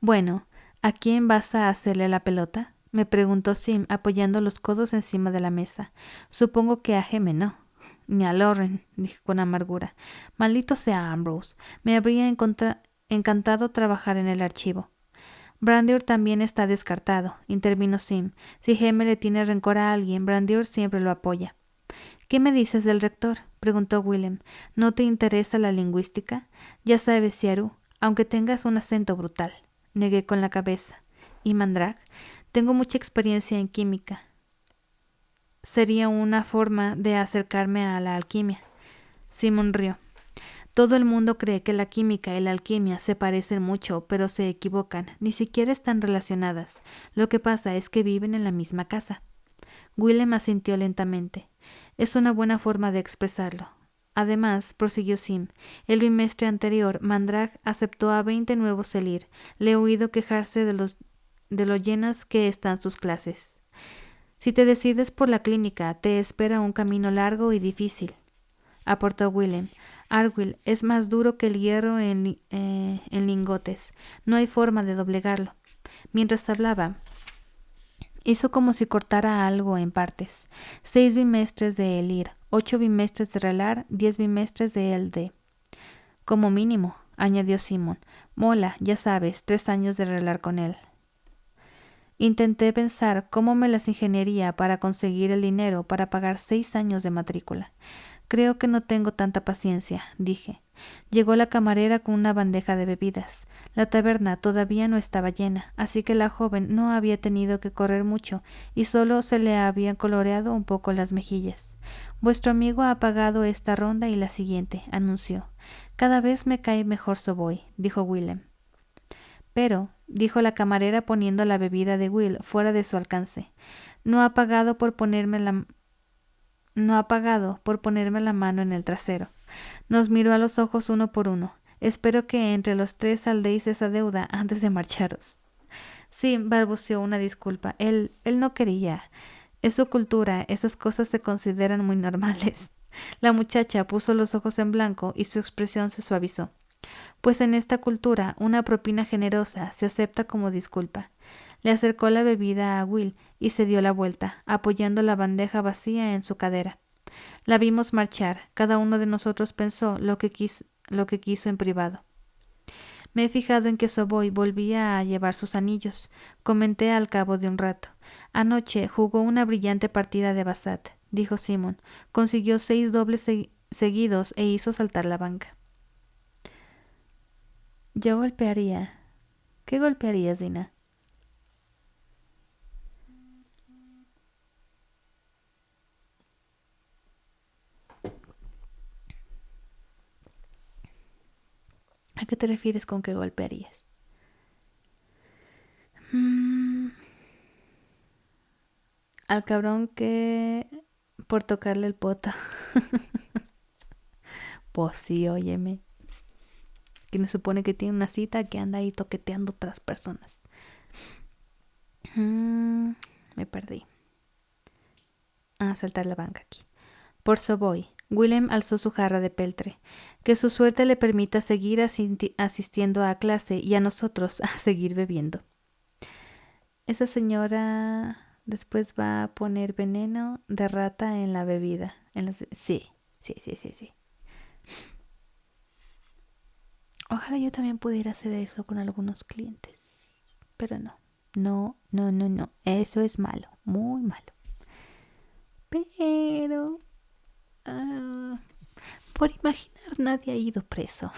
Bueno, ¿a quién vas a hacerle la pelota? Me preguntó Sim, apoyando los codos encima de la mesa. Supongo que a Geme no. Ni a Lauren, dije con amargura. Maldito sea Ambrose. Me habría encantado trabajar en el archivo. Brandir también está descartado, intervino Sim. Si Geme le tiene rencor a alguien, Brandir siempre lo apoya. ¿Qué me dices del rector? Preguntó Willem. ¿No te interesa la lingüística? Ya sabes, Siaru, aunque tengas un acento brutal. Negué con la cabeza. ¿Y Mandrag? Tengo mucha experiencia en química. Sería una forma de acercarme a la alquimia. Simon rió. Todo el mundo cree que la química y la alquimia se parecen mucho, pero se equivocan. Ni siquiera están relacionadas. Lo que pasa es que viven en la misma casa. Willem asintió lentamente. Es una buena forma de expresarlo. Además, prosiguió Sim, el bimestre anterior, Mandrag aceptó a 20 nuevos Selir. Le he oído quejarse de lo llenas que están sus clases. Si te decides por la clínica, te espera un camino largo y difícil, aportó Willem. Argyll es más duro que el hierro en lingotes. No hay forma de doblegarlo. Mientras hablaba, hizo como si cortara algo en partes. 6 bimestres de Elir, 8 bimestres de Relar, 10 bimestres de Elde. Como mínimo, añadió Simon. Mola, ya sabes, 3 años de Relar con él. Intenté pensar cómo me las ingeniaría para conseguir el dinero para pagar 6 años de matrícula. Creo que no tengo tanta paciencia, dije. Llegó la camarera con una bandeja de bebidas. La taberna todavía no estaba llena, así que la joven no había tenido que correr mucho y solo se le habían coloreado un poco las mejillas. Vuestro amigo ha pagado esta ronda y la siguiente, anunció. Cada vez me cae mejor Soboy, dijo Willem. Pero, dijo la camarera poniendo la bebida de Will fuera de su alcance, no ha pagado por ponerme la mano en el trasero. Nos miró a los ojos uno por uno. Espero que entre los 3 saldéis esa deuda antes de marcharos. Sí, balbuceó una disculpa. Él no quería. Es su cultura, esas cosas se consideran muy normales. La muchacha puso los ojos en blanco y su expresión se suavizó. Pues en esta cultura una propina generosa se acepta como disculpa. Le acercó la bebida a Will y se dio la vuelta, apoyando la bandeja vacía en su cadera. La vimos marchar. Cada uno de nosotros pensó lo que quiso en privado. Me he fijado en que Soboy volvía a llevar sus anillos, comenté al cabo de un rato. Anoche jugó una brillante partida de basat, dijo Simon. Consiguió 6 dobles seguidos e hizo saltar la banca. Yo golpearía. ¿Qué golpearías, Dina? ¿A qué te refieres con que golpearías? Al cabrón que por tocarle el poto. Pues sí, óyeme. Que se supone que tiene una cita que anda ahí toqueteando a otras personas. Me perdí. Saltar la banca aquí. Por Savoy, Willem alzó su jarra de peltre. Que su suerte le permita seguir asistiendo a clase y a nosotros a seguir bebiendo. Esa señora después va a poner veneno de rata en la bebida. Sí. Ojalá yo también pudiera hacer eso con algunos clientes. Pero no. No. Eso es malo. Muy malo. Pero... por imaginar nadie ha ido preso.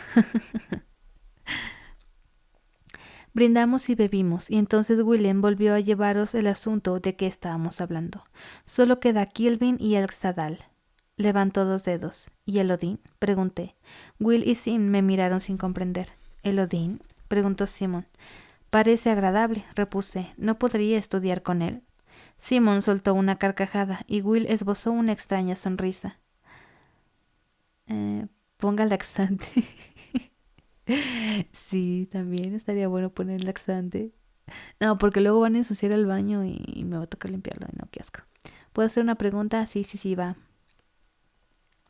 Brindamos y bebimos, y entonces Willem volvió a llevaros el asunto de que estábamos hablando. Solo queda Kilvin y el Xadal. Levantó 2 dedos. ¿Y el Odín? Pregunté. Will y Sim me miraron sin comprender. ¿El Odín? Preguntó Simon. Parece agradable, repuse. ¿No podría estudiar con él? Simon soltó una carcajada y Will esbozó una extraña sonrisa. Ponga laxante. Sí, también estaría bueno poner laxante. No, porque luego van a ensuciar el baño y me va a tocar limpiarlo. No, qué asco. ¿Puedo hacer una pregunta? Sí, va.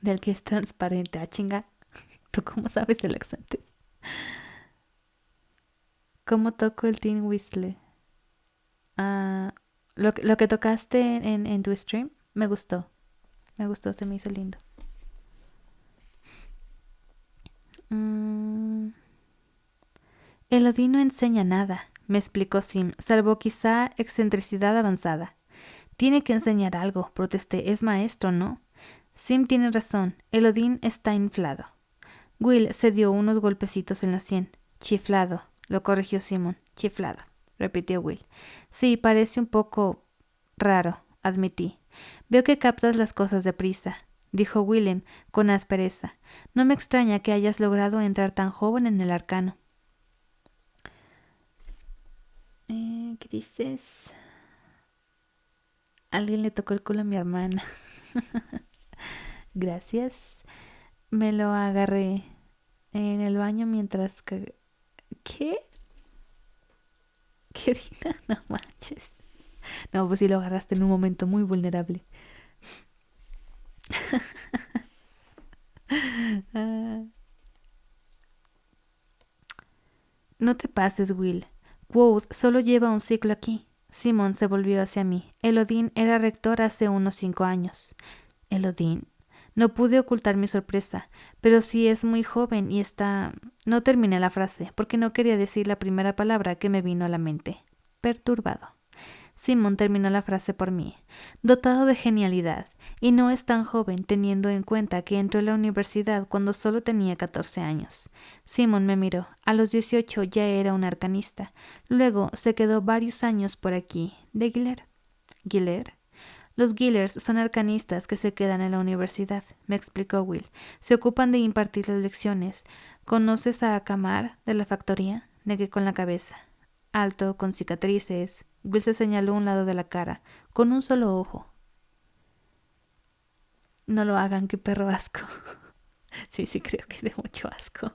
Del que es transparente. Chinga. ¿Tú cómo sabes de laxantes? ¿Cómo toco el Tin Whistle? Lo que tocaste en tu stream me gustó. Se me hizo lindo. El Odín no enseña nada, me explicó Sim, salvo quizá excentricidad avanzada. Tiene que enseñar algo, protesté. Es maestro, ¿no? Sim tiene razón. El Odín está inflado. Will se dio unos golpecitos en la sien. Chiflado, lo corrigió Simon. Chiflado, repitió Will. Sí, parece un poco raro, admití. Veo que captas las cosas deprisa, dijo Willem con aspereza. No me extraña que hayas logrado entrar tan joven en el arcano. ¿Qué dices? Alguien le tocó el culo a mi hermana. Gracias. Me lo agarré en el baño mientras que... ¿Qué? Querida, no manches. No, pues sí lo agarraste en un momento muy vulnerable. No te pases, Will. Quoth solo lleva un ciclo aquí. Simon se volvió hacia mí. Elodín era rector hace unos 5 años. ¿Elodín? No pude ocultar mi sorpresa, pero sí es muy joven y está... No terminé la frase, porque no quería decir la primera palabra que me vino a la mente. Perturbado. Simon terminó la frase por mí. Dotado de genialidad, y no es tan joven teniendo en cuenta que entró en la universidad cuando solo tenía 14 años. Simon me miró. A los 18 ya era un arcanista. Luego se quedó varios años por aquí. ¿De Giler? ¿Giler? Los Gillers son arcanistas que se quedan en la universidad, me explicó Will. Se ocupan de impartir las lecciones. ¿Conoces a Akamar de la factoría? Negué con la cabeza. Alto, con cicatrices. Will se señaló un lado de la cara, con un solo ojo. No lo hagan, qué perro asco. Sí, creo que de mucho asco.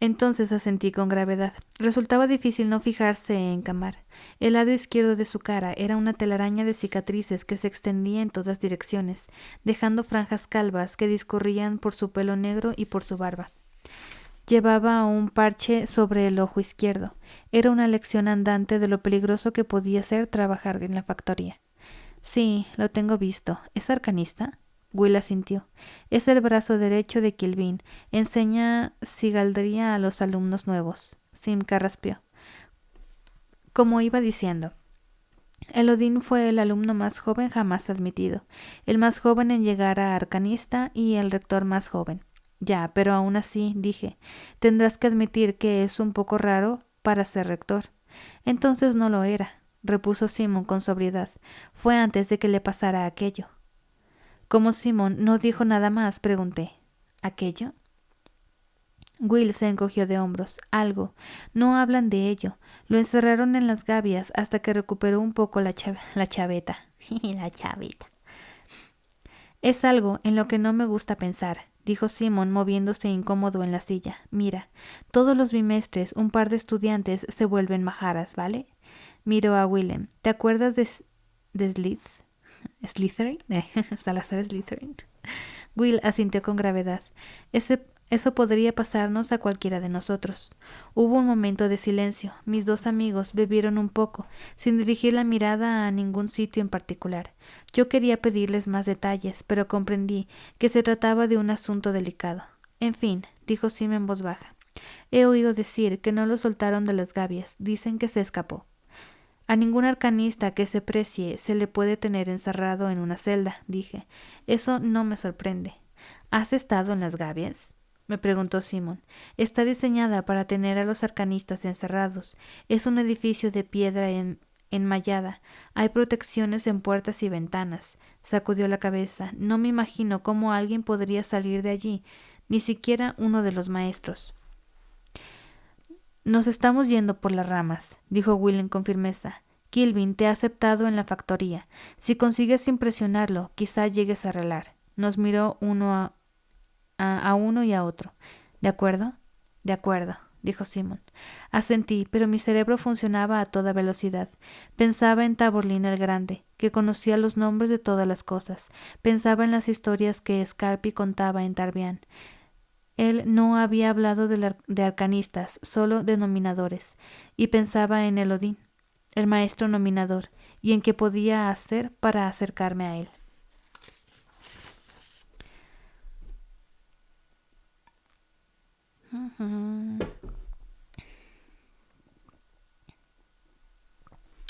Entonces asentí con gravedad. Resultaba difícil no fijarse en Camar. El lado izquierdo de su cara era una telaraña de cicatrices que se extendía en todas direcciones, dejando franjas calvas que discurrían por su pelo negro y por su barba. Llevaba un parche sobre el ojo izquierdo. Era una lección andante de lo peligroso que podía ser trabajar en la factoría. Sí, lo tengo visto. ¿Es arcanista? Will asintió. Es el brazo derecho de Kilvin. Enseña sigaldría a los alumnos nuevos. Sim carraspeó. Como iba diciendo, Elodín fue el alumno más joven jamás admitido, el más joven en llegar a arcanista y el rector más joven. Ya, pero aún así, dije, tendrás que admitir que es un poco raro para ser rector. Entonces no lo era, repuso Simon con sobriedad. Fue antes de que le pasara aquello. Como Simon no dijo nada más, pregunté, ¿aquello? Will se encogió de hombros. Algo. No hablan de ello. Lo encerraron en las gavias hasta que recuperó un poco la chaveta. La chaveta. Es algo en lo que no me gusta pensar, dijo Simon moviéndose incómodo en la silla. Mira, todos los bimestres un par de estudiantes se vuelven majaras, ¿vale? Miró a Willem. ¿Te acuerdas de Slytherin? Salazar Slytherin. Will asintió con gravedad. Eso podría pasarnos a cualquiera de nosotros. Hubo un momento de silencio. Mis dos amigos bebieron un poco, sin dirigir la mirada a ningún sitio en particular. Yo quería pedirles más detalles, pero comprendí que se trataba de un asunto delicado. En fin, dijo Sim en voz baja. He oído decir que no lo soltaron de las gavias. Dicen que se escapó. A ningún arcanista que se precie se le puede tener encerrado en una celda, dije. Eso no me sorprende. ¿Has estado en las gavias? Me preguntó Simon. Está diseñada para tener a los arcanistas encerrados. Es un edificio de piedra enmallada. Hay protecciones en puertas y ventanas. Sacudió la cabeza. No me imagino cómo alguien podría salir de allí, ni siquiera uno de los maestros. Nos estamos yendo por las ramas, dijo Willem con firmeza. Kilvin te ha aceptado en la factoría. Si consigues impresionarlo, quizá llegues a arreglar. Nos miró uno y a otro. ¿De acuerdo? De acuerdo, dijo Simon. Asentí, pero mi cerebro funcionaba a toda velocidad. Pensaba en Taborlin el Grande, que conocía los nombres de todas las cosas. Pensaba en las historias que Scarpi contaba en Tarbian. Él no había hablado de arcanistas, solo de nominadores, y pensaba en Elodin, el maestro nominador, y en qué podía hacer para acercarme a él.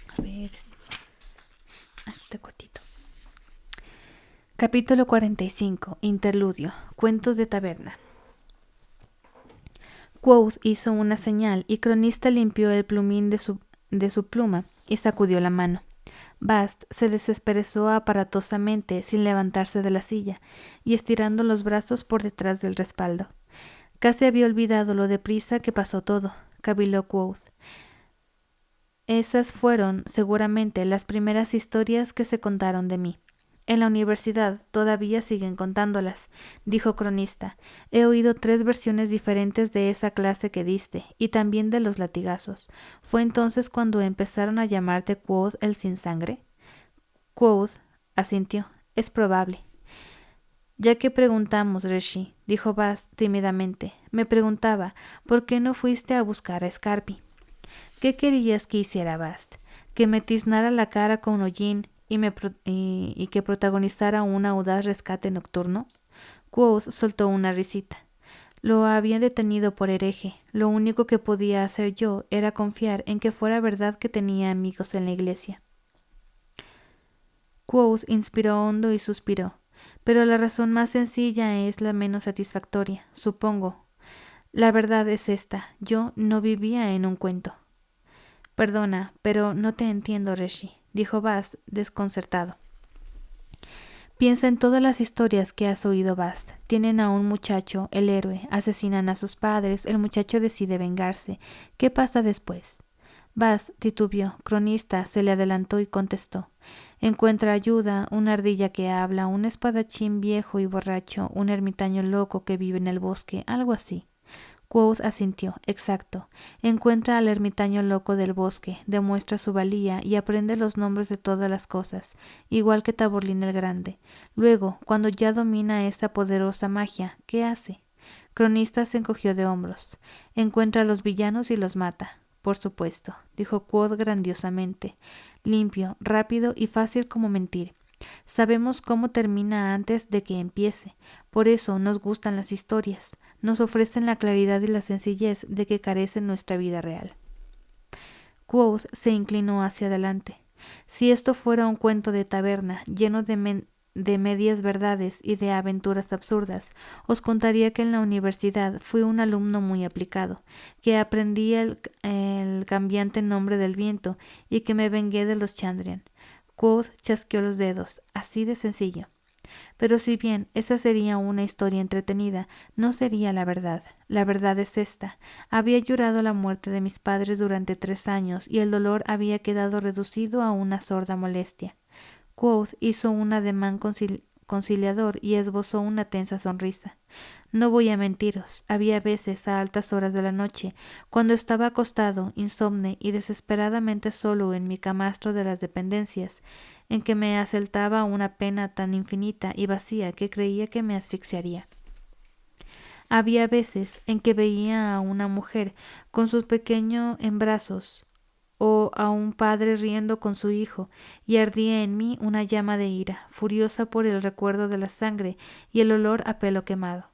A ver, este cortito. Capítulo 45. Interludio. Cuentos de taberna. Quoth hizo una señal y Cronista limpió el plumín de su pluma y sacudió la mano. Bast se desesperezó aparatosamente sin levantarse de la silla y estirando los brazos por detrás del respaldo. Casi había olvidado lo deprisa que pasó todo, caviló Quoth. Esas fueron, seguramente, las primeras historias que se contaron de mí. En la universidad todavía siguen contándolas, dijo Cronista. He oído 3 versiones diferentes de esa clase que diste, y también de los latigazos. ¿Fue entonces cuando empezaron a llamarte Quoth el sin sangre? Quoth asintió. Es probable. Ya que preguntamos, Reshi, dijo Bast tímidamente, me preguntaba, ¿por qué no fuiste a buscar a Scarpi? ¿Qué querías que hiciera Bast? ¿Que me tiznara la cara con hollín y que protagonizara un audaz rescate nocturno? Quoth soltó una risita. Lo había detenido por hereje. Lo único que podía hacer yo era confiar en que fuera verdad que tenía amigos en la iglesia. Quoth inspiró hondo y suspiró. Pero la razón más sencilla es la menos satisfactoria, supongo. La verdad es esta. Yo no vivía en un cuento. Perdona, pero no te entiendo, Reshi, dijo Bast, desconcertado. Piensa en todas las historias que has oído, Bast. Tienen a un muchacho, el héroe, asesinan a sus padres, el muchacho decide vengarse. ¿Qué pasa después? Bast titubeó. Cronista se le adelantó y contestó. Encuentra ayuda, una ardilla que habla, un espadachín viejo y borracho, un ermitaño loco que vive en el bosque, algo así. Quoth asintió. Exacto. Encuentra al ermitaño loco del bosque, demuestra su valía y aprende los nombres de todas las cosas, igual que Taborlin el Grande. Luego, cuando ya domina esta poderosa magia, ¿qué hace? Cronista se encogió de hombros. Encuentra a los villanos y los mata. Por supuesto, dijo Quoth grandiosamente. Limpio, rápido y fácil como mentir. Sabemos cómo termina antes de que empiece. Por eso nos gustan las historias. Nos ofrecen la claridad y la sencillez de que carece nuestra vida real. Quoth se inclinó hacia adelante. Si esto fuera un cuento de taberna lleno de medias verdades y de aventuras absurdas, os contaría que en la universidad fui un alumno muy aplicado, que aprendí el cambiante nombre del viento y que me vengué de los Chandrian. Quoth chasqueó los dedos, así de sencillo. Pero si bien esa sería una historia entretenida, no sería la verdad. La verdad es esta. Había llorado la muerte de mis padres durante 3 años y el dolor había quedado reducido a una sorda molestia. Quoth hizo un ademán conciliador y esbozó una tensa sonrisa. No voy a mentiros, había veces a altas horas de la noche, cuando estaba acostado, insomne y desesperadamente solo en mi camastro de las dependencias, en que me asaltaba una pena tan infinita y vacía que creía que me asfixiaría. Había veces en que veía a una mujer con su pequeño en brazos, o a un padre riendo con su hijo, y ardía en mí una llama de ira, furiosa por el recuerdo de la sangre y el olor a pelo quemado.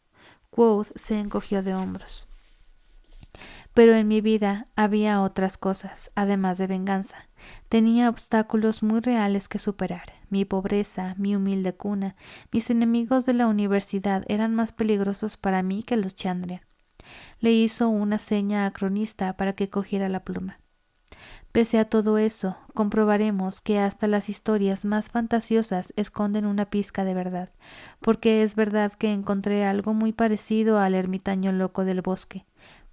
Quoth se encogió de hombros. Pero en mi vida había otras cosas, además de venganza. Tenía obstáculos muy reales que superar. Mi pobreza, mi humilde cuna, mis enemigos de la universidad eran más peligrosos para mí que los Chandler. Le hizo una seña a Cronista para que cogiera la pluma. Pese a todo eso, comprobaremos que hasta las historias más fantasiosas esconden una pizca de verdad, porque es verdad que encontré algo muy parecido al ermitaño loco del bosque.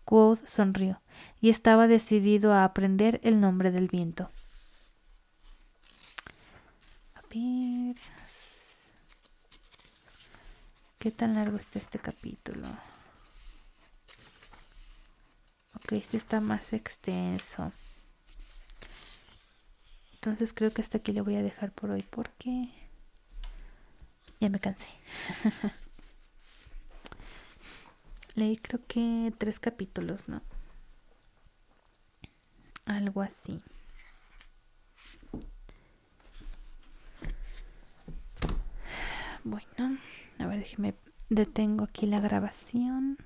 Quoth sonrió, y estaba decidido a aprender el nombre del viento. A ver, ¿qué tan largo está este capítulo? Ok, este está más extenso. Entonces creo que hasta aquí le voy a dejar por hoy porque ya me cansé. Leí creo que 3 capítulos, ¿no? Algo así. Bueno, a ver, déjeme detengo aquí la grabación.